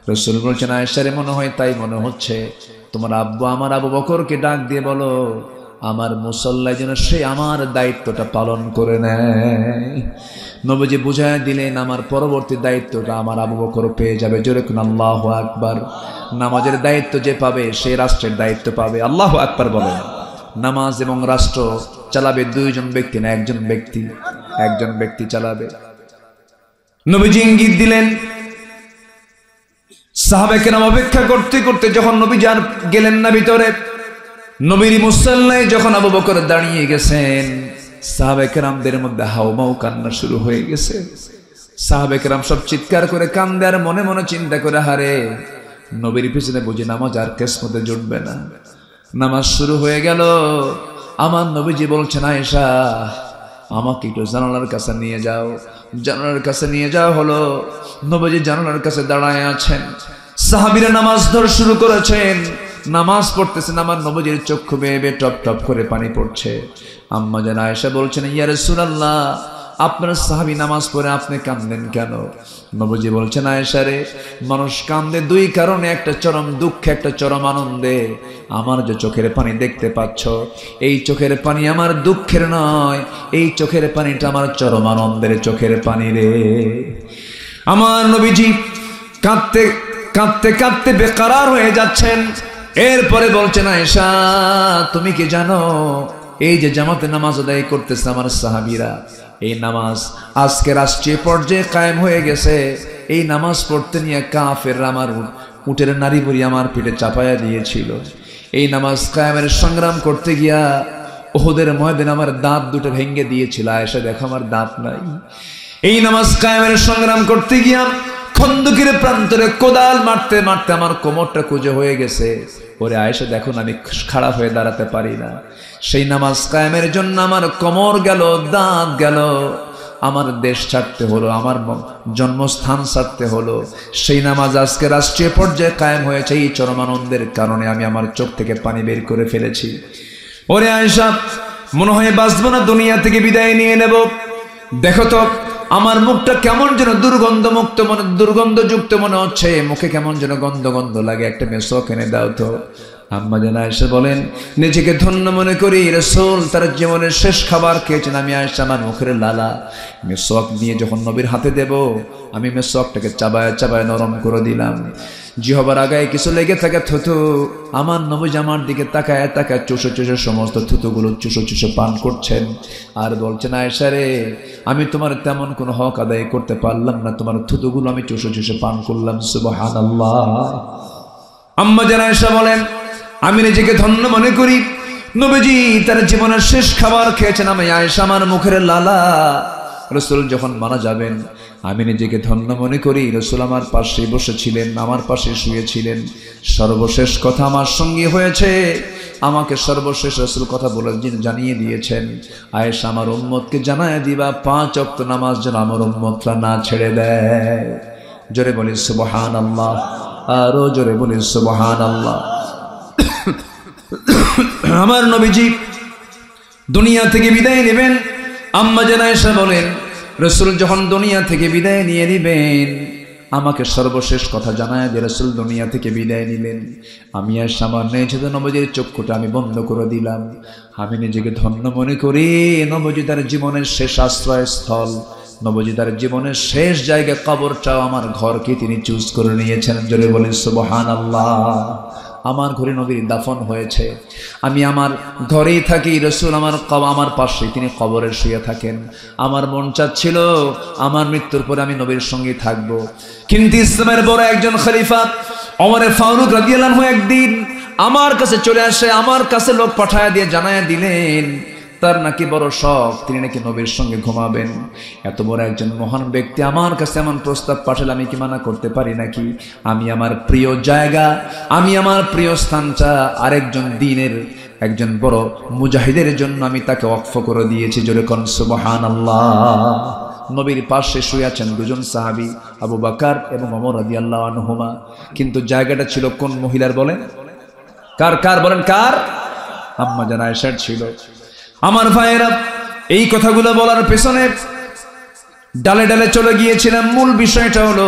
রাসূল বলছেন, আয়েশারে মনে হয় তাই মনে হচ্ছে। তোমার আব্বু আমার আবু বকরকে ডাক দিয়ে বলো আমার মুসল্লায় যেন সে আমার দায়িত্বটা পালন করে নেয়। নবীজি বুঝায় দিলেন, আমার পরবর্তী দায়িত্বটা আমার আবু বকর পেয়ে যাবে। জোরে কোন আল্লাহু আকবার। নামাজের দায়িত্ব যে পাবে সে রাষ্ট্রের দায়িত্ব পাবে। আল্লাহু আকবার বলেন। নামাজ এবং রাষ্ট্র চালাবে 2 জন ব্যক্তি না, একজন ব্যক্তি চালাবে। নবীজি ইঙ্গিত দিলেন। সাহাবায়ে কেরাম অপেক্ষা করতে করতে যখন নবীজি আর গেলেন না ভিতরে, নবীর মুসল্লায় যখন আবু বকর দাঁড়িয়ে গেছেন, সাহাবায়ে কেরামদের মধ্যে হাউমাউ কান্না শুরু হয়ে গেছে। সাহাবায়ে কেরাম সব চিৎকার করে কান্দে, আর মনে মনে চিন্তা করে, হারে নবীর পিছনে বুঝি নামাজ আর কিসমতে জুটবে না। নামাজ শুরু হয়ে গেল। আমার নবীজি বলছেন, আয়েশা আমাকে একটু জানালার কাছে নিয়ে যাও। জানালার কাছে নিয়ে যাওয়া হলো। নবীজি জানালার কাছে দাঁড়ায় আছেন। সাহাবীরা নামাজ ধরে শুরু করেছেন, নামাজ পড়তেছেন। আমার নবীজির চক্ষু বেয়ে বেয়ে টপ টপ করে পানি পড়ছে। আম্মা জান আয়েশা বলছেন, ইয়া রাসূলুল্লাহ, আপনার সাহাবী নামাজ পড়ে আপনি কাঁদেন কেন? নবীজি বলছেন, আয়েশা রে, মানুষ কাঁদে 2 কারণে, একটা চরম দুঃখে, একটা চরম আনন্দে। আমার যে চোখের পানি দেখতে পাচ্ছ, এই চোখের পানি আমার দুঃখের নয়, এই চোখের পানিটা আমার চরম আনন্দের চোখের পানি রে। আমার নবীজি কাঁদতে কাঁদতে কাঁদতে বেকারার হয়ে যাচ্ছেন। এরপরে বলছেন, আয়েশা তুমি কি জানো, এই যে জামাতে নামাজ আদায় করতেছে আমার সাহাবীরা, এই নামাজ আজকে রাষ্ট্রীয় পর্যায়ে কায়েম হয়ে গেছে। এই নামাজ পড়তে নিয়ে কাফেররা আমার উটের নারী বুড়ি আমার পিঠে চাপায়া দিয়েছিল। এই নামাজ কায়েমের সংগ্রাম করতে গিয়া উহুদের ময়দানে আমার দাঁত দুটো ভেঙে দিয়েছিল। আয়েশা দেখো আমার দাঁত নাই। এই নামাজ কায়েমের সংগ্রাম করতে গিয়া খন্দকের প্রান্তরে কোদাল মারতে মারতে আমার কোমরটা কুঁজো হয়ে গেছে। ওরে আয়েশা দেখুন আমি খাড়া হয়ে দাঁড়াতে পারি না। সেই নামাজ কায়েমের জন্য আমার কোমর গেল, দাঁত গেল, আমার দেশ ছাড়তে হলো, আমার জন্মস্থান ছাড়তে হলো। সেই নামাজ আজকে রাষ্ট্রীয় পর্যায়ে কায়েম হয়েছে। এই চরমানন্দের কারণে আমি আমার চোখ থেকে পানি বের করে ফেলেছি। ওরে আয়েশা মনে হয় বাঁচবো না, দুনিয়া থেকে বিদায় নিয়ে নেব। দেখো তো আমার মুখটা কেমন যেন দুর্গন্ধযুক্ত মনে হচ্ছে, মুখে কেমন যেন গন্ধ গন্ধ লাগে, একটা মেসওয়াক এনে দাও তো। আম্মা জান আয়েশা বলেন নিজেকে ধন্য মনে করি, রাসূল তার জীবনের শেষ খাবার খেয়েছেন। আমি আয়েশা আমার মুখের লালা মেসওয়াক নিয়ে যখন নবীর হাতে দেব, আমি মেসওয়াকটাকে চাবায় চাবায় নরম করে দিলাম। জিহবার আগায় কিছু লেগে থাকে থুতু, আমার নবী আমার দিকে তাকায় তাকায় চুষো চুষো সমস্ত থুতুগুলো চুষো চুষো পান করছেন আর বলছেন আয়েশা রে, আমি তোমার তেমন কোনো হক আদায় করতে পারলাম না, তোমার থুতুগুলো আমি চুষো চুষো পান করলাম। সুবহানাল্লাহ। আম্মা জান আয়েশা বলেন আমি নিজেকে ধন্য মনে করি, নবীজি তার জীবনের শেষ খাবার খেয়েছেন। আমি আয়েশা আমার মুখের লালা। রাসূল যখন মারা যাবেন আমি নিজেকে ধন্য মনে করি, রাসূল আমার পাশে বসেছিলেন, আমার পাশে শুয়েছিলেন। সর্বশেষ কথা আমার সঙ্গে হয়েছে, আমাকে সর্বশেষ রাসূল কথা বলে জানিয়ে দিয়েছেন, আয়েশা আমার উম্মতকে জানায় দিবা 5 ওয়াক্ত নামাজ যেন আমার উম্মতরা না ছেড়ে দেয়। জোরে বলি সুবহানাল্লাহ, আরো জোরে বলি সুবহানাল্লাহ। আমার নবীজি দুনিয়া থেকে বিদায় নেবেন। আম্মা জান আয়েশা বলেন রাসূল যখন দুনিয়া থেকে বিদায় নিয়ে নেবেন, আমাকে সর্বশেষ কথা জানায় যে রাসূল দুনিয়া থেকে বিদায় নিলেন। আমি আর সামান্য এসে নবীজির চক্ষুটা আমি বন্ধ করে দিলাম। আমি নিজেকে ধন্য মনে করি, নবীজি তার জীবনের শেষ আশ্রয়স্থল, নবীজি তার জীবনের শেষ জায়গা কবরটাও আমার ঘরকে তিনি চুজ করে নিয়েছেন। জোরে বলেন সুবহানাল্লাহ। আমার ঘরে নবীর দাফন হয়েছে, আমি আমার ঘরেই থাকি, রাসূল আমার পাশে তিনি কবরে শুয়ে থাকেন। আমার মন চাচ্ছিল আমার মৃত্যুর পরে আমি নবীর সঙ্গে থাকব, কিন্তু ইসলামের বড় একজন খলিফা ওমর ফারুক রাদিয়াল্লাহু আনহু একদিন আমার কাছে চলে আসে, আমার কাছে লোক পাঠায় দিয়ে জানায় দিলেন তার নাকি বড় শখ, তিনি নাকি নবীর সঙ্গে ঘুমাবেন। এত বড় একজন মহান ব্যক্তি আমার কাছে এমন প্রস্তাব পাঠালে আমি কি মানা করতে পারি নাকি? আমি আমার প্রিয় জায়গা, আমি আমার প্রিয় স্থানটা আরেকজন দ্বীনের একজন বড় মুজাহিদের জন্য আমি তাকে ওয়াকফ করে দিয়েছি। জোরে কোন সুবহানাল্লাহ। নবীর পাশে শুয়ে আছেন দুজন সাহাবী, আবু বকর এবং ওমর রাদিয়াল্লাহু আনহুমা। কিন্তু জায়গাটা ছিল কোন মহিলার বলেন? কার বলেন কার? আম্মা জান আয়েশার ছিল। আমার ভাইয়েরা এই কথাগুলো বলার পেছনে ডালে ডালে চলে গিয়েছিলাম। মূল বিষয়টা হলো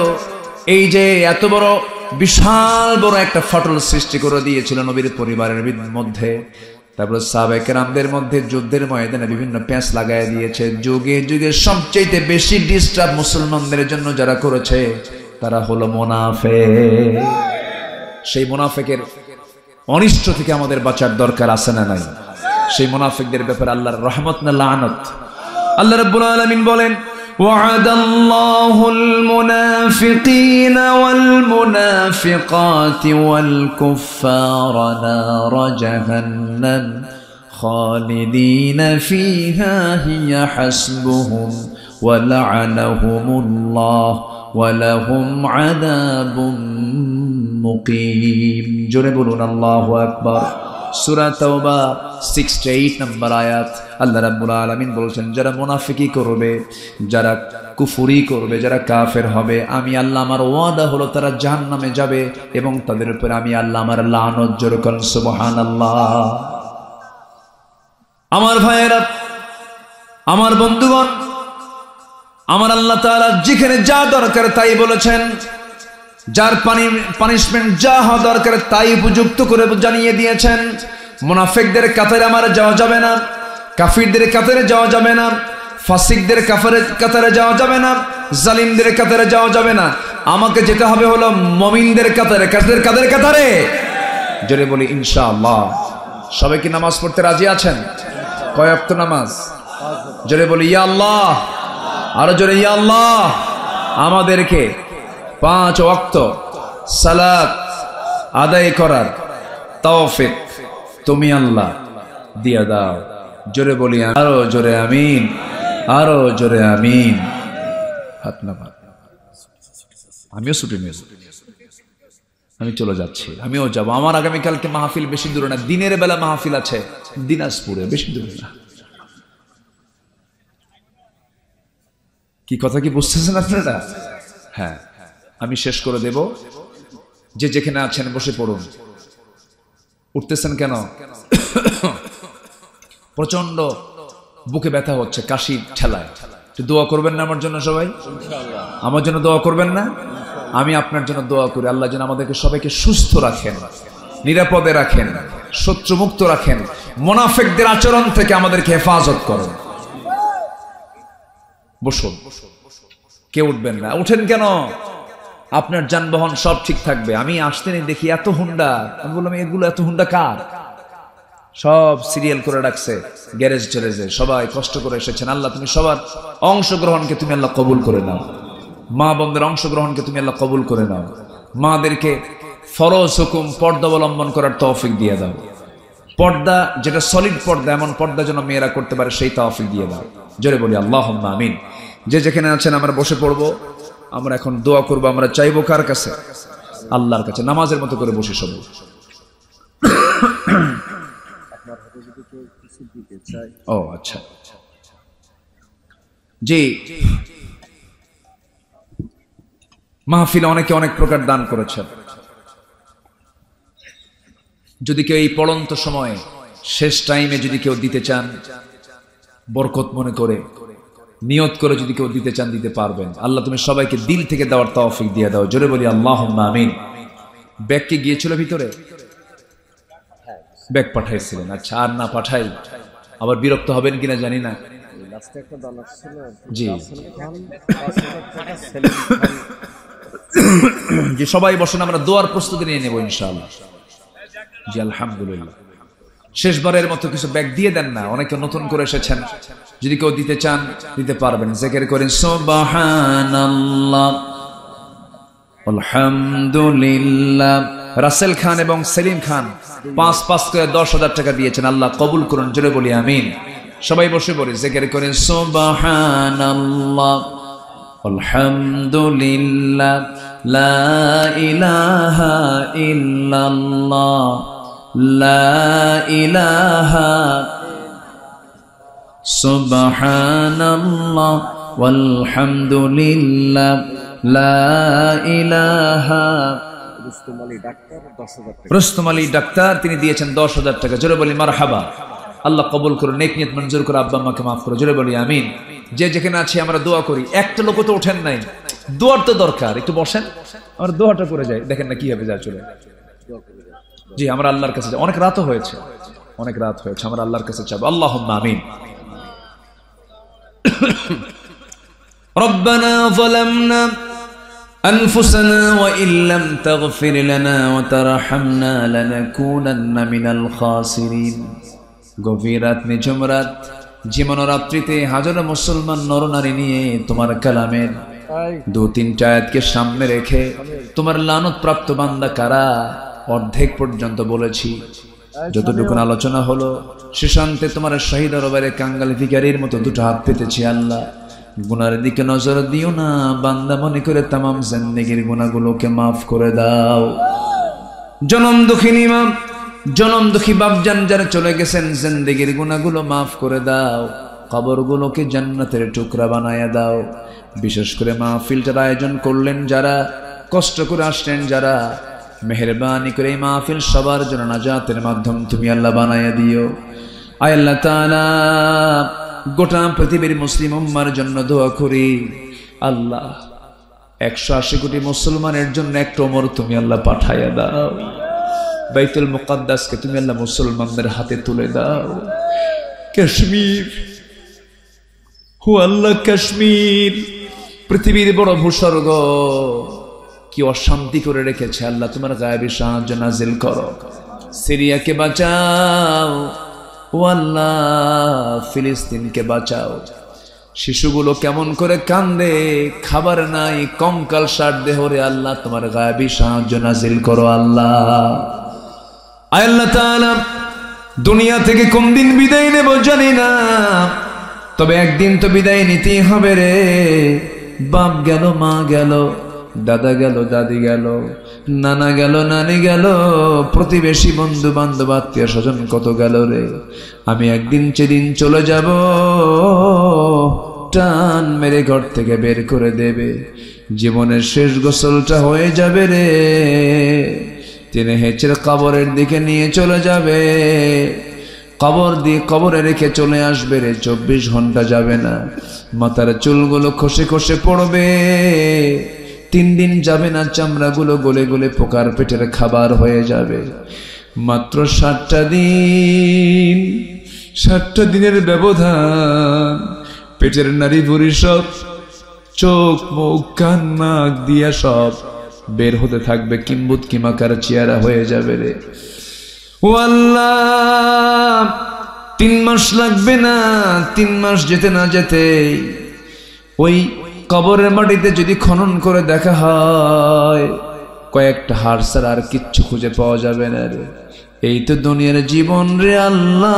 এই যে এত বড় বিশাল বড় একটা ফাটল সৃষ্টি করে দিয়েছিল নবীর পরিবারের মধ্যে। তারপরে সাহাবায়ে কেরামদের মধ্যে যুদ্ধের ময়দানে বিভিন্ন প্যাঁচ লাগাই দিয়েছে। যুগে যুগে সবচেয়ে বেশি ডিস্টার্ব মুসলমানদের জন্য যারা করেছে তারা হলো মুনাফিক। সেই মুনাফিকের অনিষ্ট থেকে আমাদের বাঁচার দরকার আছে না নাই? সেই মুনাফিকদের ব্যাপারে আল্লাহর রহমত না লানত? আল্লাহ রাব্বুল আলামিন বলেন ওয়া'আদাল্লাহুল মুনাফিকিনা ওয়াল মুনাফিকাতি ওয়াল কুফফারা নারা জাহান্নাম খালিদিনা ফিহা হিয়া হাসবুহুম ওয়া লা'আনাহুমুল্লাহ ওয়া লাহুম আযাবুম মুকিম। জোরে বলুন আল্লাহু আকবার। সূরা তাওবা 68 নম্বর আয়াত। আল্লাহ রাব্বুল আলামিন বলেছেন যারা মুনাফিকি করবে, যারা কুফরি করবে, যারা কাফের হবে, আমি আল্লাহ আমার ওয়াদা হলো তারা জাহান্নামে যাবে এবং তাদের উপরে আমি আল্লাহ আমার লানত। জোরে বলুন সুবহানাল্লাহ। আমার ভাইয়েরা, আমার বন্ধুগণ, আমার আল্লাহ তাআলা যেখানে যা দরকার তাই বলেছেন, যার পানিশমেন্ট যা হওয়া দরকার তাই উপযুক্ত করে জানিয়ে দিয়েছেন। মুনাফিকদের কাতারে আমার যাওয়া যাবে না, কাফিরদের কাতারে যাওয়া যাবে না, ফাসিকদের কাতারে যাওয়া যাবে না, জালিমদের কাতারে যাওয়া যাবে না। আমাকে যেতে হবে হলো মুমিনদের কাতারে। কাদের কাতারে? জোরে বলি ইনশাআল্লাহ। সবাই কি নামাজ পড়তে রাজি আছেন? কয় ওয়াক্ত নামাজ? জোরে বলি ইয়া আল্লাহ। আরো জোরে ইয়া আল্লাহ। আমাদেরকে 5 ওয়াক্ত সালাত আদায় করার তৌফিক তুমি আল্লাহ দিয়া দাও। জোরে বলি আরো জোরে আমিন, আরো জোরে আমিন। হাত না ভাত, আমিও ছুটি নিয়েছি, আমি চলে যাচ্ছি, আমিও যাবো। আমার আগামীকালকে মাহফিল বেশি দূরে না, দিনের বেলা মাহফিল আছে দিনাজপুরে, বেশি দূরে না। কি কথা কি বুঝতেছেন আপনারা? হ্যাঁ, আমি শেষ করে দেব। যে যেখানে আছেন বসে পড়ুন। উঠতেছেন কেন? প্রচন্ড বুকে ব্যথা হচ্ছে, কাশি ঠেলায়। একটু দোয়া করবেন না আমার জন্য সবাই? আমার জন্য দোয়া করবেন না? আমি আপনার জন্য দোয়া করি, আল্লাহ যেন আমাদেরকে সবাইকে সুস্থ রাখেন, নিরাপদে রাখেন, শত্রুমুক্ত রাখেন, মুনাফিকদের আচরণ থেকে আমাদেরকে হেফাজত করেন। বসুন, কেউ উঠবেন না। উঠেন কেন? আপনার যানবাহন সব ঠিক থাকবে। আমি আসতে নেই দেখি এত হুন্ডা, আমি বললাম এগুলো এত হুন্ডা কার? সব সিরিয়াল করে রাখছে গ্যারেজ ট্যারেজে, সবাই কষ্ট করে এসেছেন। আল্লাহ তুমি সবার অংশগ্রহণকে তুমি আল্লাহ কবুল করে নাও, মা বোনদের অংশগ্রহণকে তুমি আল্লাহ কবুল করে নাও। মাদেরকে ফরজ হুকুম পর্দা অবলম্বন করার তৌফিক দিয়ে দাও। পর্দা যেটা সলিড পর্দা, এমন পর্দা যেন মেয়েরা করতে পারে, সেই তৌফিক দিয়ে দাও। জোরে বলি আল্লাহুম্মা আমিন। যে যেখানে আছেন আমরা বসে পড়বো, আমরা এখন দোয়া করবো। আমরা চাইবো কার কাছে? আল্লাহর কাছে। নামাজের মতো করে বসে সব। ও আচ্ছা, জি। মাহফিলে অনেকে অনেক প্রকার দান করেছেন। যদি কেউ এই পড়ন্ত সময়ে শেষ টাইমে যদি কেউ দিতে চান, বরকত মনে করে নিয়ত করে যদি কেউ দিতে চান, দিতে পারবেন। আল্লাহ তুমি সবাইকে দিল থেকে দেওয়ার তৌফিক দিয়ে দাও। জোরে বলি আল্লাহুম্মা আমিন। ব্যাগ কি গিয়েছিল ভিতরে? ব্যাগ পাঠাইছিলেন, আচ্ছা। আর না পাঠাই আবার বিরক্ত হবেন কিনা জানি না। জি জি, সবাই বসেন, আমরা দোয়ার প্রস্তুতি নিয়ে নেব ইনশাআল্লাহ। জি আলহামদুলিল্লাহ। শেষবারের মতো কিছু ব্যাগ দিয়ে দেন না, অনেকে নতুন করে এসেছেন, যদি কেউ দিতে চান দিতে পারবেন। জিকির করেন সুবহানাল্লাহ, আলহামদুলিল্লাহ। রাসেল খান এবং সেলিম খান 5-5 করে 10,000 টাকা দিয়েছেন, আল্লাহ কবুল করুন। জোরে বলি আমিন। সবাই বসে পড়ি, জিকির করেন সুবহানাল্লাহ, আলহামদুলিল্লাহ, লা ইলাহা ইল্লাল্লাহ, লা ইলাহা সুবহানাল্লাহ, ওয়ালহামদুলিল্লাহ, লা ইলাহা। রুস্তম আলী ডাক্তার তিনি দিয়েছেন 10,000 টাকা। জোরে বলি মারহাবা। আল্লাহ কবুল করুন, নেক নিয়ত মঞ্জুর করে আব্বা আম্মাকে মাফ করো। জোরে বলি আমিন। যে যেখানে আছে আমরা দোয়া করি। একটা লোক তো ওঠেন নাই, দোয়ার তো দরকার। একটু বসেন, আমরা দোয়াটা করে যাই, দেখেন না কি হবে। যা চলে জি, আমরা আল্লাহর কাছে যাই। অনেক রাতও হয়েছে, অনেক রাত হয়েছে, আমরা আল্লাহর কাছে চাবো। আল্লাহুম্মা আমিন। রব্বানা যালামনা أنفسنا وإن لم تغفر لنا وترحمنا لنكونن من الخاسرين। গভীর রাত, নিঝুম রাত, জীবন রাত্রিতে হাজারো মুসলমান নরনারী নিয়ে তোমার কালামের 2-3 আয়াতকে সামনে রেখে তোমার লানত প্রাপ্ত বান্দা কারা অর্ধেক পর্যন্ত বলেছি। যতটুকু আলোচনা হলো শেষান্তে তোমার শহীদ দরবারে কাঙ্গাল ভিখারির মতো 2 হাত পেতেছি। আল্লাহ গুনার দিকে নজর দিও না, বান্দা মনে করে তামাম জিন্দেগির গুনাহগুলোকে মাফ করে দাও। জনম দুঃখিনী মা, জনম দুঃখী বাপজান যারা চলে গেছেন, জিন্দেগির গুনাহগুলো মাফ করে দাও, কবরগুলোকে জান্নাতের টুকরা বানায়া দাও। বিশেষ করে মাহফিলটার আয়োজন করলেন যারা, কষ্ট করে আসলেন যারা, মেহেরবানি করে এই মাহফিল সবার জন্য নাজাতের মাধ্যম তুমি আল্লাহ বানায়া দিও। আয় আল্লাহ তাআলা, গোটা পৃথিবীর মুসলিম উম্মার জন্য দোয়া করি। আল্লাহ 180 কোটি মুসলমানের জন্য একটা ওমর তুমি আল্লাহ পাঠাইয়া দাও। বাইতুল মুকাদ্দাসকে তুমি আল্লাহ মুসলমানদের হাতে তুলে দাও। কাশ্মীর, হু আল্লাহ কাশ্মীর পৃথিবীর বড় ভূস্বর্গ, কি অশান্তি করে রেখেছে আল্লাহ, তোমার গায়েবী সাহায্য নাজিল করো। সিরিয়াকে বাঁচাও ও আল্লাহ, ফিলিস্তিনকে বাঁচাও। শিশুগুলো কেমন করে কান্দে, খাবার নাই, কঙ্কাল সার দেহরে। আল্লাহ তোমার গায়েবী সাহায্য নাজিল করো। আল্লাহ আল্লাহ তাআলা দুনিয়া থেকে কোন দিন বিদায় নেব জানি না, তবে একদিন তো বিদায় নিতেই হবে রে। বাপ গেল, মা গেল, দাদা গেল, দাদি গেল, নানা গেল, নানি গেল, প্রতিবেশী, বন্ধু বান্ধব, আত্মীয় স্বজন কত গেল রে। আমি একদিন সেদিন চলে যাব, টান মেরে ঘর থেকে বের করে দেবে। জীবনের শেষ গোসলটা হয়ে যাবে রে, তিনি হেঁচড়ে কবরের দিকে নিয়ে চলে যাবে, কবর দিয়ে কবরে রেখে চলে আসবে রে। 24 ঘন্টা যাবে না, মাথার চুলগুলো খসে খসে পড়বে। 3 দিন যাবে না, চামড়াগুলো গলে গলে পোকার পেটের খাবার হয়ে যাবে। মাত্র 7টা দিন, 7টা দিনের ব্যবধান, পেটের নারী ভুঁড়ি সব, চোখ মুখ কান নাক দিয়া সব বের হতে থাকবে, কিম্বুত কিমাকার চেহারা হয়ে যাবে রে। ও আল্লাহ, 3 মাস লাগবে না, 3 মাস যেতে না যেতে ওই কবরের মাটিতে যদি খনন করে দেখা হয়, কয়েকটা হাড় ছাড়া আর কিচ্ছু খুঁজে পাওয়া যাবে না রে। এই তো দুনিয়ার জীবন রে আল্লাহ,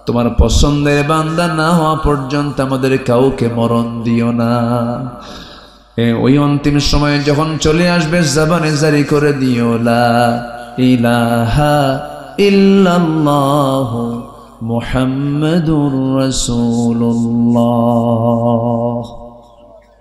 তোমার পছন্দের বান্দা না হওয়া পর্যন্ত আমাদের কাউকে মরণ দিও না। ওই অন্তিম সময়ে যখন চলে আসবে, জবানে জারি করে দিও লা ইলাহা ইল্লাল্লাহু মুহাম্মাদুর রাসূলুল্লাহ।